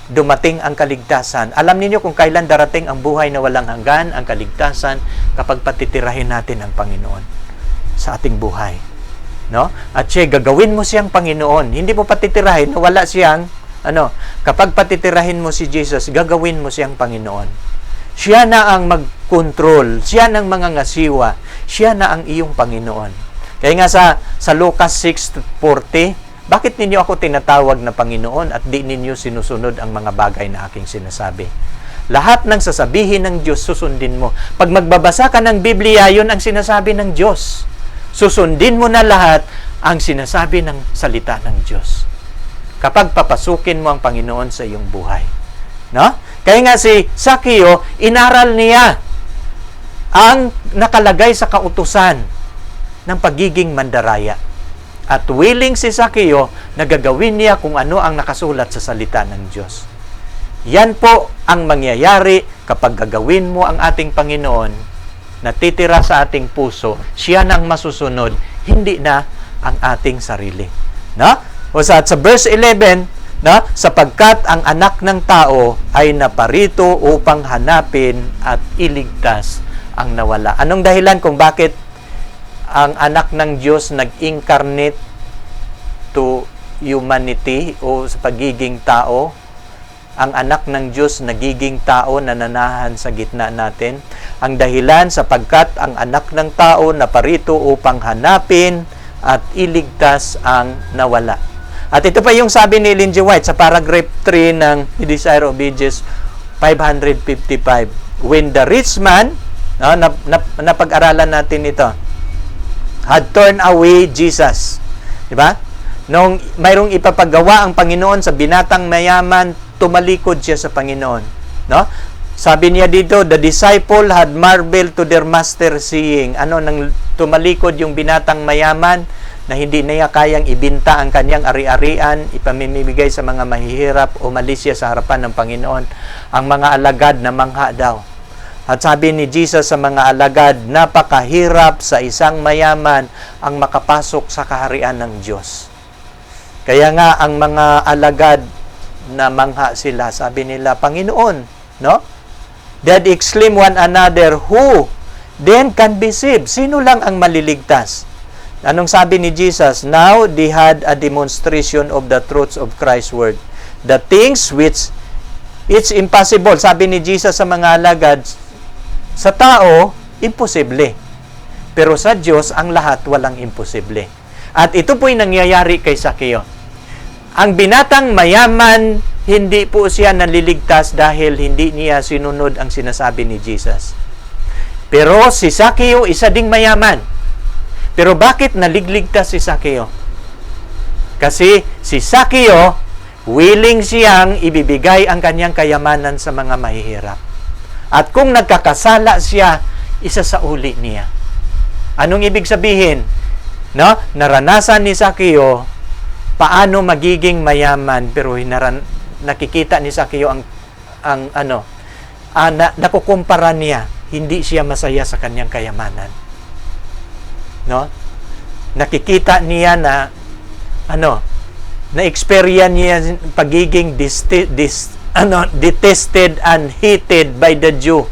dumating ang kaligtasan. Alam niyo kung kailan darating ang buhay na walang hanggan, ang kaligtasan, kapag patitirahin natin ang Panginoon sa ating buhay. No? At siya, gagawin mo siyang Panginoon. Hindi mo patitirahin na wala siyang, kapag patitirahin mo si Jesus, gagawin mo siyang Panginoon. Siya na ang mag-control, siya na ang mga ngasiwa, siya na ang iyong Panginoon. Kaya nga sa Lucas 6:40, bakit ninyo ako tinatawag na Panginoon at di ninyo sinusunod ang mga bagay na aking sinasabi? Lahat ng sasabihin ng Diyos, susundin mo. Pag magbabasa ka ng Biblia, yun ang sinasabi ng Diyos. Susundin mo na lahat ang sinasabi ng salita ng Diyos. Kapag papasukin mo ang Panginoon sa iyong buhay. No? Kaya nga si Sakeo, inaral niya ang nakalagay sa kautusan ng pagiging mandaraya. At willing si Sakeo na gagawin niya kung ano ang nakasulat sa salita ng Diyos. Yan po ang mangyayari kapag gagawin mo ang ating Panginoon na titira sa ating puso. Siya nang masusunod, hindi na ang ating sarili. No? O sa verse 11, no? Sapagkat ang anak ng tao ay naparito upang hanapin at iligtas ang nawala. Anong dahilan kung bakit ang anak ng Diyos nag-incarnate to humanity o sa pagiging tao? Ang anak ng Diyos nagiging tao na nananahan sa gitna natin. Ang dahilan sapagkat ang anak ng tao naparito upang hanapin at iligtas ang nawala. At ito pa yung sabi ni Ellen G. White sa paragraph 3 ng The Desire of Ages 555. When the rich man, napag-aralan natin ito, had turned away Jesus. Diba? Nung mayroong ipapagawa ang Panginoon sa binatang mayaman, tumalikod siya sa Panginoon. No? Sabi niya dito, the disciple had marveled to their master seeing. Nang tumalikod yung binatang mayaman na hindi niya kayang ibinta ang kanyang ari-arian, ipamimigay sa mga mahihirap, umalis siya sa harapan ng Panginoon. Ang mga alagad na mangha daw. At sabi ni Jesus sa mga alagad, napakahirap sa isang mayaman ang makapasok sa kaharian ng Diyos. Kaya nga ang mga alagad na mangha sila, sabi nila, Panginoon, no? They'd exclaim one another, who then can be saved? Sino lang ang maliligtas? Anong sabi ni Jesus? Now they had a demonstration of the truths of Christ's word. The things which it's impossible. Sabi ni Jesus sa mga alagad, sa tao, imposible. Pero sa Diyos, ang lahat walang imposible. At ito po'y nangyayari kay Sakeo. Ang binatang mayaman, hindi po siya naliligtas dahil hindi niya sinunod ang sinasabi ni Jesus. Pero si Sakeo, isa ding mayaman. Pero bakit naligligtas si Sakeo? Kasi si Sakeo, willing siyang ibibigay ang kanyang kayamanan sa mga mahihirap. At kung nagkakasala siya, isa sa uli niya. Anong ibig sabihin? No? Naranasan ni Sakeo paano magiging mayaman, pero nakikita ni Sakeo nakukumpara niya, hindi siya masaya sa kanyang kayamanan. No? Nakikita niya na na-experience niya pagiging detested and hated by the Jew.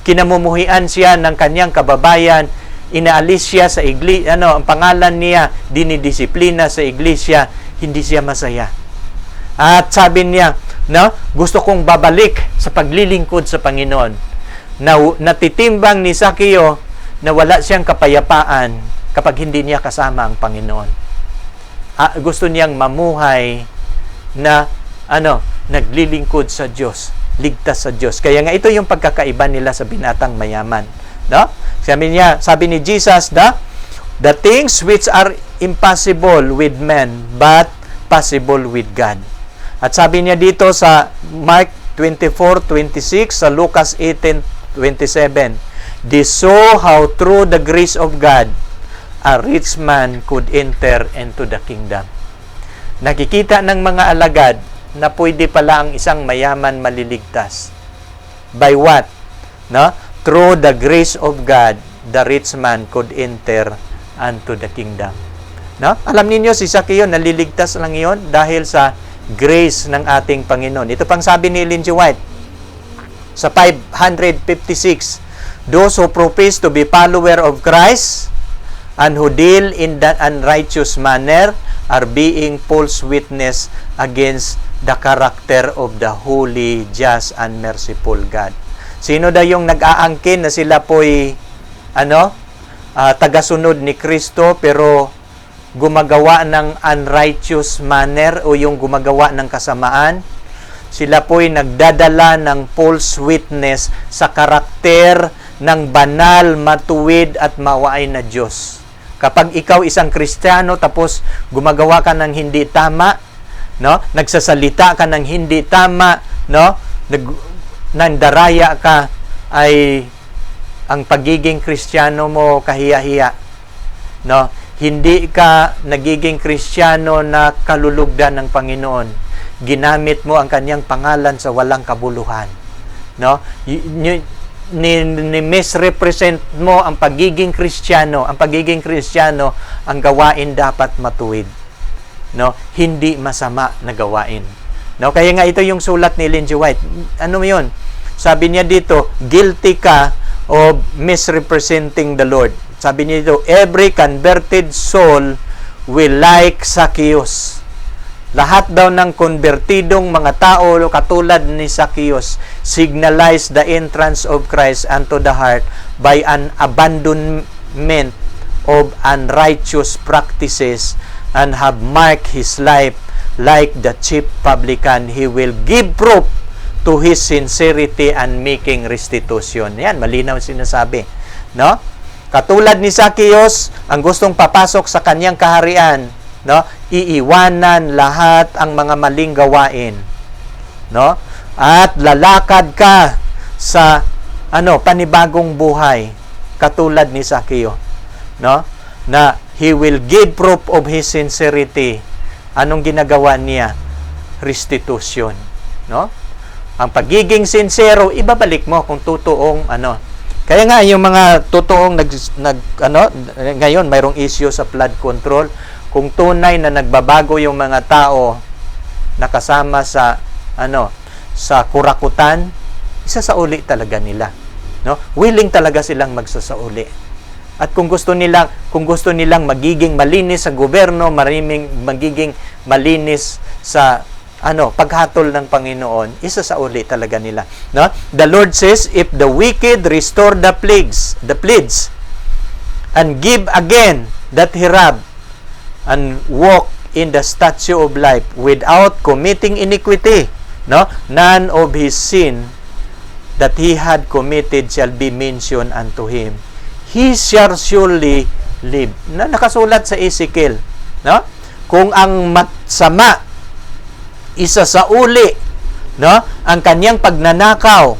Kinamumuhian siya ng kanyang kababayan, inaalis siya sa iglesia, ang pangalan niya dinidisiplina sa iglesia, hindi siya masaya. At sabi niya, gusto kong babalik sa paglilingkod sa Panginoon. Natitimbang ni Zaccheo na wala siyang kapayapaan kapag hindi niya kasama ang Panginoon. Gusto niyang mamuhay na naglilingkod sa Diyos, ligtas sa Diyos. Kaya nga ito yung pagkakaiba nila sa binatang mayaman. Sabi ni Jesus, the things which are impossible with men, but possible with God. At sabi niya dito sa Mark 24:26, sa Lucas 18:27, this show how through the grace of God, a rich man could enter into the kingdom. Nakikita ng mga alagad na pwede pala ang isang mayaman maliligtas. By what? Through the grace of God, the rich man could enter unto the kingdom. Alam niyo si Zaccheo, naliligtas lang iyon dahil sa grace ng ating Panginoon. Ito pang sabi ni Ellen G. White sa 556, those who profess to be follower of Christ and who deal in that unrighteous manner are being false witness against the character of the holy, just, and merciful God. Sino daw yung nag-aangkin na sila po'y tagasunod ni Kristo pero gumagawa ng unrighteous manner o yung gumagawa ng kasamaan? Sila po'y nagdadala ng false witness sa karakter ng banal, matuwid at mawain na Diyos. Kapag ikaw isang Kristiyano tapos gumagawa ka ng hindi tama, nagsasalita ka ng hindi tama, nandaraya ka, ay ang pagiging Kristiyano mo kahiya-hiya. Hindi ka nagiging Kristiyano na kalulugdan ng Panginoon. Ginamit mo ang kanyang pangalan sa walang kabuluhan. Ni-misrepresent mo ang pagiging Kristiyano. Ang pagiging Kristiyano, ang gawain dapat matuwid. Hindi masama na gawain. Kaya nga ito yung sulat ni Ellen G. White. Ano yun? Sabi niya dito, guilty ka of misrepresenting the Lord. Sabi niya dito, every converted soul will like Zacchaeus. Lahat daw ng konbertidong mga tao katulad ni Zacchaeus signalize the entrance of Christ unto the heart by an abandonment of unrighteous practices and have marked his life like the chief publican. He will give proof to his sincerity and making restitution. Yan, malinaw sinasabi. Katulad ni Zacchaeus, ang gustong papasok sa kanyang kaharian, iiwanan lahat ang mga maling gawain. At lalakad ka sa panibagong buhay katulad ni Zacchaeus. Na he will give proof of his sincerity. Anong ginagawa niya? Restitution. Ang pagiging sincero, ibabalik mo kung totoong Kaya nga yung mga totoong ngayon mayroong issue sa flood control. Kung tunay na nagbabago yung mga tao nakasama sa sa kurakutan, isasauli talaga nila. Willing talaga silang magsasauli. At kung gusto nilang magiging malinis sa gobyerno, magiging malinis sa paghatol ng Panginoon, isasauli talaga nila. The Lord says, if the wicked restore the plagues, and give again that he robbed, and walk in the statute of life without committing iniquity, none of his sin that he had committed shall be mentioned unto him. He shall surely live. Nakasulat sa Ezekiel. Kung ang masama isasauli, ang kanyang pagnanakaw,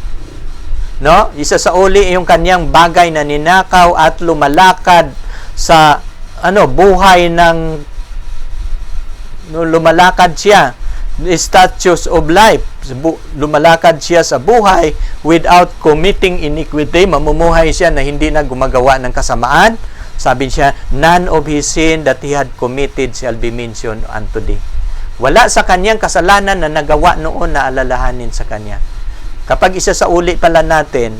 isasauli yung kanyang bagay na ninakaw at lumalakad sa buhay ng lumalakad siya, statutes of life, lumalakad siya sa buhay without committing iniquity, mamumuhay siya na hindi na gumagawa ng kasamaan. Sabi siya, none of his sin that he had committed shall be mentioned unto thee. Wala sa kanyang kasalanan na nagawa noon na alalahanin sa kanya. Kapag isasauli pala natin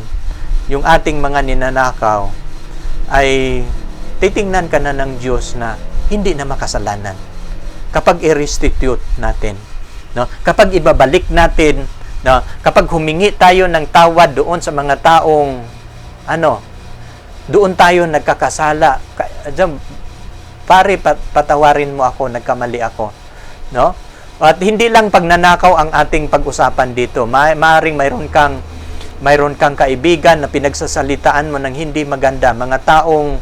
yung ating mga ninanakaw, ay titingnan ka na ng Diyos na hindi na makasalanan. Kapag i-restitute natin, no? Kapag ibabalik natin, no? Kapag humingi tayo ng tawad doon sa mga taong doon tayo nagkakasala. Pare, patawarin mo ako, nagkamali ako, no? At hindi lang pagnanakaw ang ating pag-usapan dito. Maaring mayroon kang kaibigan na pinagsasalitaan mo ng hindi maganda, mga taong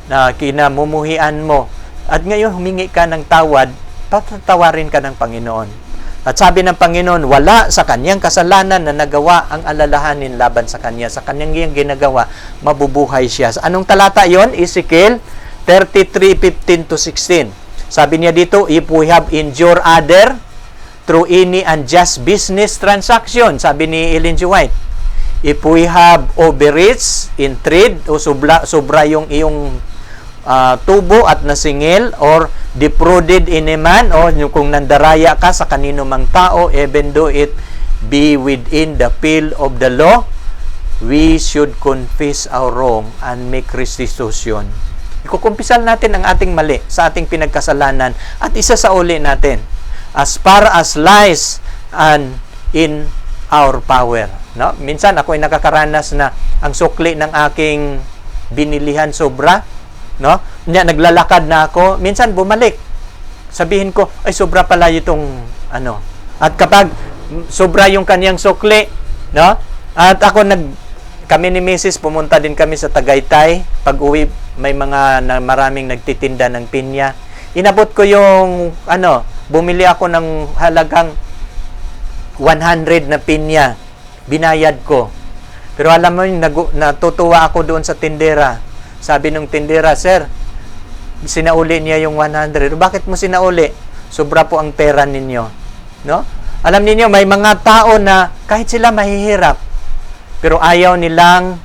na kinamumuhian mo. At ngayon humingi ka ng tawad, patatawarin ka ng Panginoon. At sabi ng Panginoon, wala sa kanyang kasalanan na nagawa ang alalahanin laban sa kanya. Sa kanyang ginagawa, mabubuhay siya. Anong talata yon? Ezekiel 33:15-16. Sabi niya dito, if we have injured other through any unjust business transaction, sabi ni Ellen G. White, if we have overreached in trade o sobra yung iyong tubo at nasingil, or defrauded in a man, o kung nandaraya ka sa kanino mang tao, even though it be within the pale of the law, we should confess our wrong and make restitution. Ikukumpisal natin ang ating mali sa ating pinagkasalanan at isasauli natin as far as lies and in our power. No? Minsan ako ay nakakaranas na ang sukli ng aking binilihan sobra, no? Naglalakad na ako, minsan bumalik. Sabihin ko, ay sobra pala itong At kapag sobra yung kanyang sukli, no? At ako kami ni Mrs. pumunta din kami sa Tagaytay. Pag-uwi, may maraming nagtitinda ng pinya. Inabot ko yung bumili ako ng halagang 100 na pinya. Binayad ko. Pero alam mo, natutuwa ako doon sa tindera. Sabi ng tindera, sir, sinauli niya yung 100. Bakit mo sinauli? Sobra po ang pera ninyo. No? Alam niyo, may mga tao na kahit sila mahihirap, pero ayaw nilang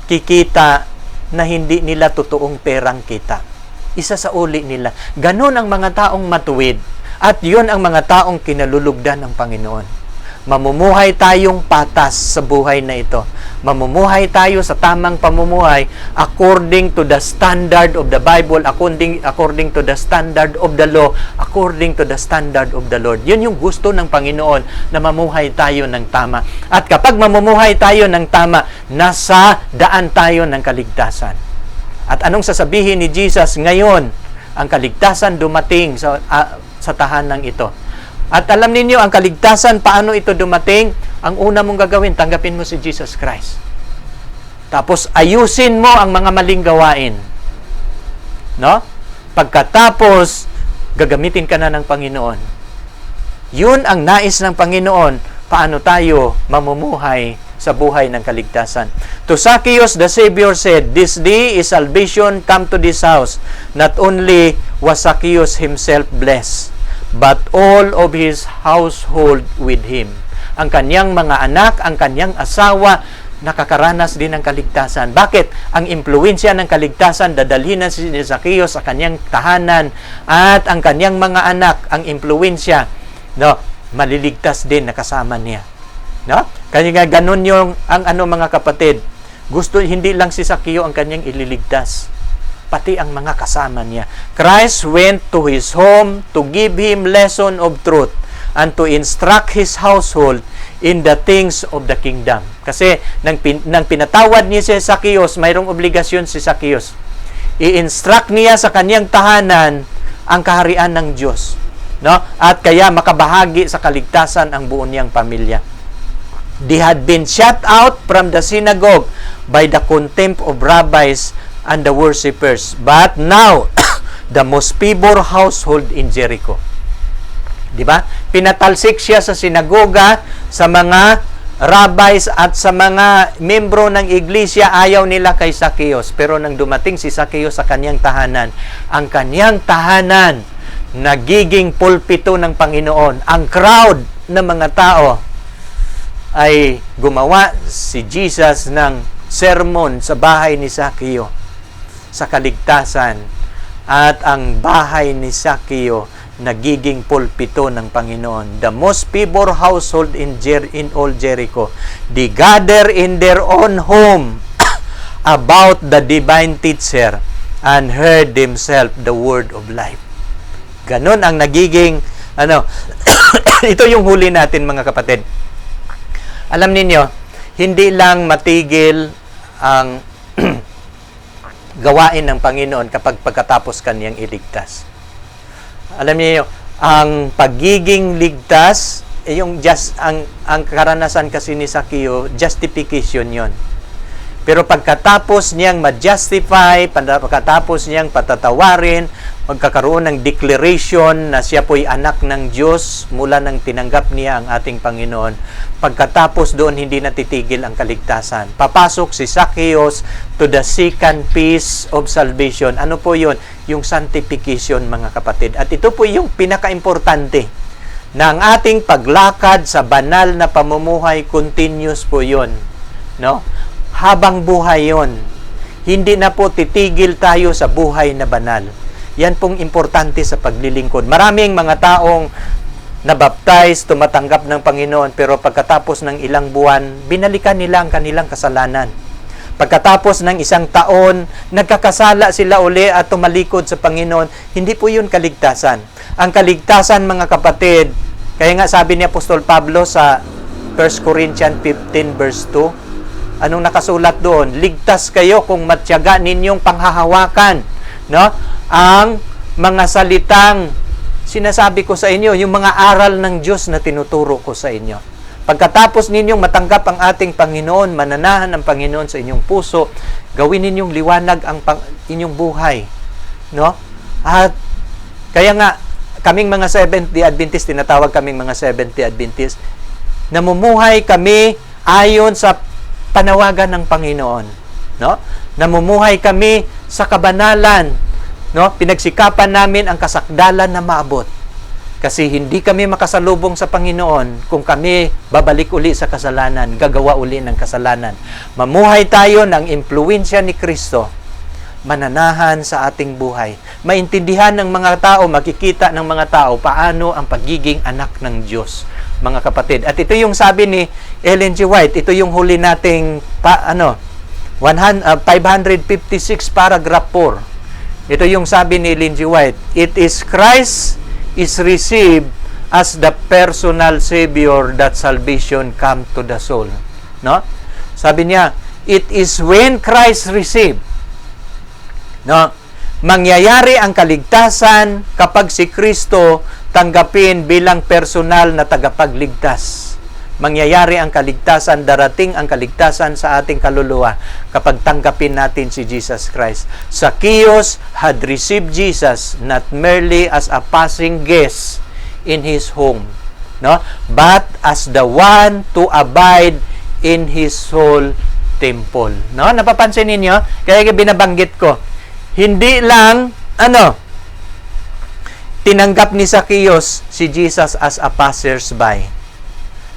kikita na hindi nila totoong perang kita. Isa sa uli nila. Ganon ang mga taong matuwid. At yun ang mga taong kinalulugdan ng Panginoon. Mamumuhay tayong patas sa buhay na ito. Mamumuhay tayo sa tamang pamumuhay according to the standard of the Bible, according to the standard of the law, according to the standard of the Lord. Yun yung gusto ng Panginoon, na mamuhay tayo ng tama. At kapag mamumuhay tayo ng tama, nasa daan tayo ng kaligtasan. At anong sasabihin ni Jesus ngayon? Ang kaligtasan dumating sa tahanang ito. At alam ninyo, ang kaligtasan, paano ito dumating? Ang una mong gagawin, tanggapin mo si Jesus Christ. Tapos, ayusin mo ang mga maling gawain. No? Pagkatapos, gagamitin ka na ng Panginoon. Yun ang nais ng Panginoon, paano tayo mamumuhay sa buhay ng kaligtasan. To Zacchaeus, the Savior said, this day is salvation come to this house. Not only was Zacchaeus himself blessed, but all of his household with him. Ang kanyang mga anak, ang kanyang asawa, nakakaranas din ng kaligtasan. Bakit? Ang impluensya ng kaligtasan, dadalhin na si Zacchaeus sa kanyang tahanan, at ang kanyang mga anak, ang impluensya, maliligtas din na kasama niya. No? Kaya ganun yung mga kapatid. Hindi lang si Zacchaeus ang kanyang ililigtas, pati ang mga kasama niya. Christ went to his home to give him lesson of truth and to instruct his household in the things of the kingdom. Kasi nang pinatawad niya si Zacchaeus, mayroong obligasyon si Zacchaeus. I-instruct niya sa kanyang tahanan ang kaharian ng Diyos. No? At kaya makabahagi sa kaligtasan ang buo niyang pamilya. They had been shut out from the synagogue by the contempt of rabbis and the worshippers. But now, the most favored household in Jericho. Diba? Pinatalsik siya sa sinagoga, sa mga rabbis at sa mga membro ng iglesia. Ayaw nila kay Zacchaeus. Pero nang dumating si Zacchaeus sa kanyang tahanan, ang kanyang tahanan nagiging pulpito ng Panginoon. Ang crowd ng mga tao ay gumawa si Jesus ng sermon sa bahay ni Zacchaeus sa kaligtasan, at ang bahay ni Zacchaeus nagiging pulpito ng Panginoon. The most favored household in all Jericho. They gather in their own home about the divine teacher and heard themselves the word of life. Ganon ang nagiging, ito yung huli natin mga kapatid. Alam ninyo, hindi lang matigil ang gawain ng Panginoon kapag pagkatapos kaniyang iligtas. Alam niyo, ang pagiging ligtas, ang karanasan kasi ni Zaccheo, justification yon. Pero pagkatapos niyang ma-justify, pagkatapos niyang patatawarin, magkakaroon ng declaration na siya po'y anak ng Diyos mula nang tinanggap niya ang ating Panginoon. Pagkatapos doon, hindi natitigil ang kaligtasan. Papasok si Zacchaeus to the second piece of salvation. Ano po yun? Yung sanctification, mga kapatid. At ito po yung pinaka-importante na ang ating paglakad sa banal na pamumuhay, continuous po yun. No? Habang buhay yon. Hindi na po titigil tayo sa buhay na banal. Yan pong importante sa paglilingkod. Maraming mga taong nabaptize, tumatanggap ng Panginoon, pero pagkatapos ng ilang buwan, binalikan nila ang kanilang kasalanan. Pagkatapos ng isang taon, nagkakasala sila uli at tumalikod sa Panginoon. Hindi po yun kaligtasan. Ang kaligtasan, mga kapatid, kaya nga sabi ni Apostol Pablo sa 1 Corinthians 15 verse 2, anong nakasulat doon? Ligtas kayo kung matyaga ninyong panghahawakan, no? Ang mga salitang sinasabi ko sa inyo, yung mga aral ng Diyos na tinuturo ko sa inyo. Pagkatapos ninyong matanggap ang ating Panginoon, mananahan ang Panginoon sa inyong puso, gawin ninyong liwanag ang inyong buhay, no? At kaya nga kaming mga Seventh Day Adventist, tinatawag kaming mga Seventh Day Adventist, namumuhay kami ayon sa panawagan ng Panginoon, no? Namumuhay kami sa kabanalan, no? Pinagsikapan namin ang kasakdalan na maabot. Kasi hindi kami makasalubong sa Panginoon kung kami babalik uli sa kasalanan, gagawa uli ng kasalanan. Mamuhay tayo ng impluwensya ni Kristo, mananahan sa ating buhay. Maintindihan ng mga tao, makikita ng mga tao paano ang pagiging anak ng Diyos, mga kapatid. At ito yung sabi ni Ellen G. White, ito yung huli nating 556 paragraph 4. Ito yung sabi ni Ellen G. White, it is Christ is received as the personal Savior that salvation come to the soul. No? Sabi niya, it is when Christ received, no? Mangyayari ang kaligtasan kapag si Kristo tanggapin bilang personal na tagapagligtas. Mangyayari ang kaligtasan, darating ang kaligtasan sa ating kaluluwa kapag tanggapin natin si Jesus Christ. Zacchaeus had received Jesus not merely as a passing guest in his home, no, but as the one to abide in his soul temple. No, napapansin niyo? Kaya binabanggit ko, hindi lang tinanggap ni Zacchaeus si Jesus as a passersby.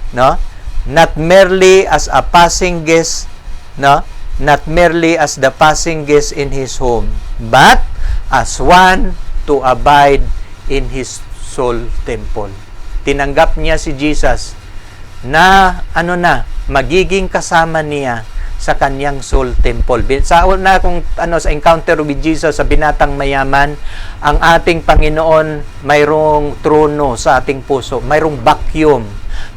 No? Not merely as a passing guest, no? Not merely as the passing guest in his home, but as one to abide in his soul temple. Tinanggap niya si Jesus na magiging kasama niya sa kanyang soul temple. Sa una sa encounter with Jesus sa binatang mayaman, ang ating Panginoon mayroong trono sa ating puso, mayroong vacuum,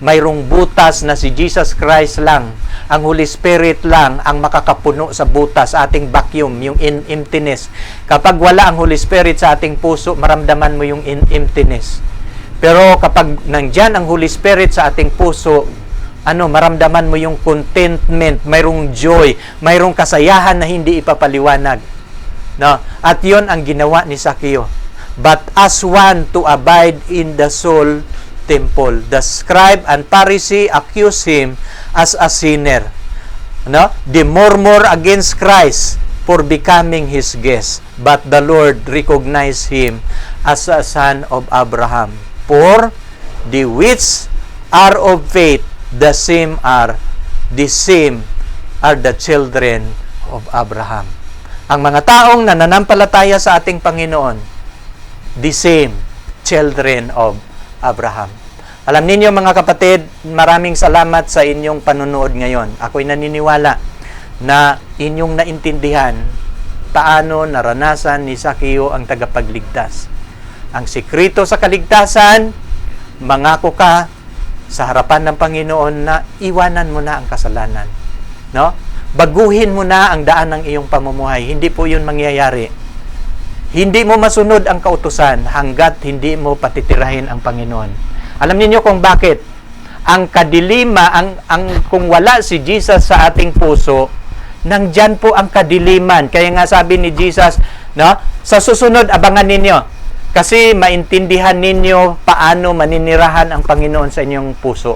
mayroong butas na si Jesus Christ lang, ang Holy Spirit lang ang makakapuno sa butas, sa ating vacuum, yung emptiness. Kapag wala ang Holy Spirit sa ating puso, maramdaman mo yung emptiness. Pero kapag nandyan ang Holy Spirit sa ating puso, maramdaman mo yung contentment, mayroong joy, mayroong kasayahan na hindi ipapaliwanag. No? At yon ang ginawa ni Zacchaeus. But as one to abide in the soul temple, the scribe and Pharisee accused him as a sinner. No? They murmur against Christ for becoming his guest. But the Lord recognized him as a son of Abraham. For the which are of faith, the same are the children of Abraham. Ang mga taong nananampalataya sa ating Panginoon, the same children of Abraham. Alam ninyo mga kapatid, maraming salamat sa inyong panunood ngayon. Ako'y naniniwala na inyong naintindihan paano naranasan ni Sakeo ang tagapagligtas. Ang sikreto sa kaligtasan, mangako ka sa harapan ng Panginoon na iwanan mo na ang kasalanan. No? Baguhin mo na ang daan ng iyong pamumuhay. Hindi po yun mangyayari. Hindi mo masunod ang kautusan hanggat hindi mo patitirahin ang Panginoon. Alam niyo kung bakit? Ang kadilima, kung wala si Jesus sa ating puso, nandyan po ang kadiliman. Kaya nga sabi ni Jesus, no? Sa susunod, abangan ninyo. Kasi maintindihan ninyo paano maninirahan ang Panginoon sa inyong puso.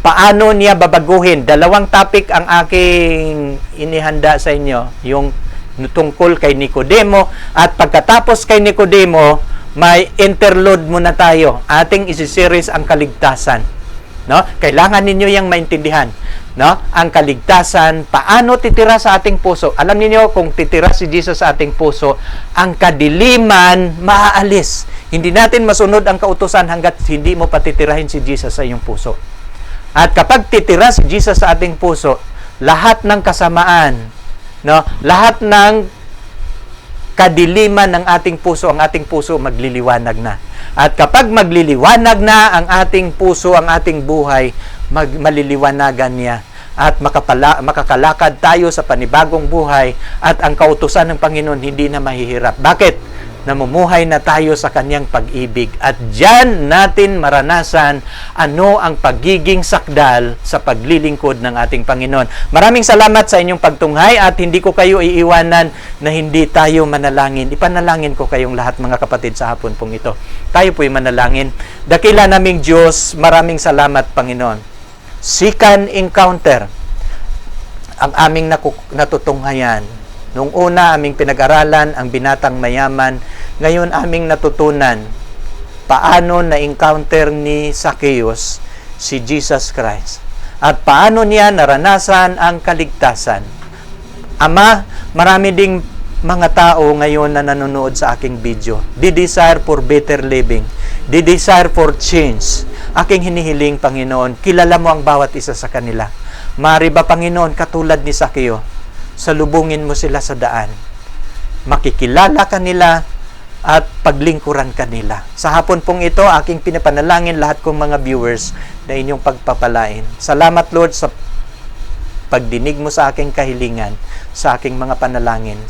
Paano niya babaguhin? 2 topic ang aking inihanda sa inyo. Yung tungkol kay Nicodemo. At pagkatapos kay Nicodemo, may interlude muna tayo. Ating isi-series ang kaligtasan. No? Kailangan ninyo yang maintindihan. No? Ang kaligtasan, paano titira sa ating puso. Alam niyo kung titira si Jesus sa ating puso, ang kadiliman maaalis. Hindi natin masunod ang kautusan hanggat hindi mo patitirahin si Jesus sa iyong puso. At kapag titira si Jesus sa ating puso, lahat ng kasamaan, no? Lahat ng kadiliman ng ating puso, ang ating puso magliliwanag na. At kapag magliliwanag na ang ating puso, ang ating buhay, maliliwanagan niya. At makakalakad tayo sa panibagong buhay at ang kautusan ng Panginoon hindi na mahihirap. Bakit? Namumuhay na tayo sa kanyang pag-ibig. At diyan natin maranasan ano ang pagiging sakdal sa paglilingkod ng ating Panginoon. Maraming salamat sa inyong pagtunghay at hindi ko kayo iiwanan na hindi tayo manalangin. Ipanalangin ko kayong lahat mga kapatid sa hapon pong ito. Tayo po'y manalangin. Dakila naming Diyos, maraming salamat Panginoon. Second encounter ang aming natutunghayan. Noong una aming pinag-aralan ang binatang mayaman, ngayon aming natutunan paano na-encounter ni Zacchaeus si Jesus Christ at paano niya naranasan ang kaligtasan. Ama, marami ding mga tao ngayon na nanonood sa aking video. Desire for better living. Desire for change. Aking hinihiling, Panginoon, kilala mo ang bawat isa sa kanila. Mari ba, Panginoon, katulad ni Zacchaeus, salubungin mo sila sa daan. Makikilala kanila at paglingkuran kanila. Sa hapon pong ito, aking pinapanalangin lahat kong mga viewers na inyong pagpapalain. Salamat, Lord, sa pagdinig mo sa aking kahilingan, sa aking mga panalangin,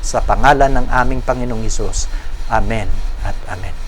sa pangalan ng aming Panginoong Hesus. Amen at Amen.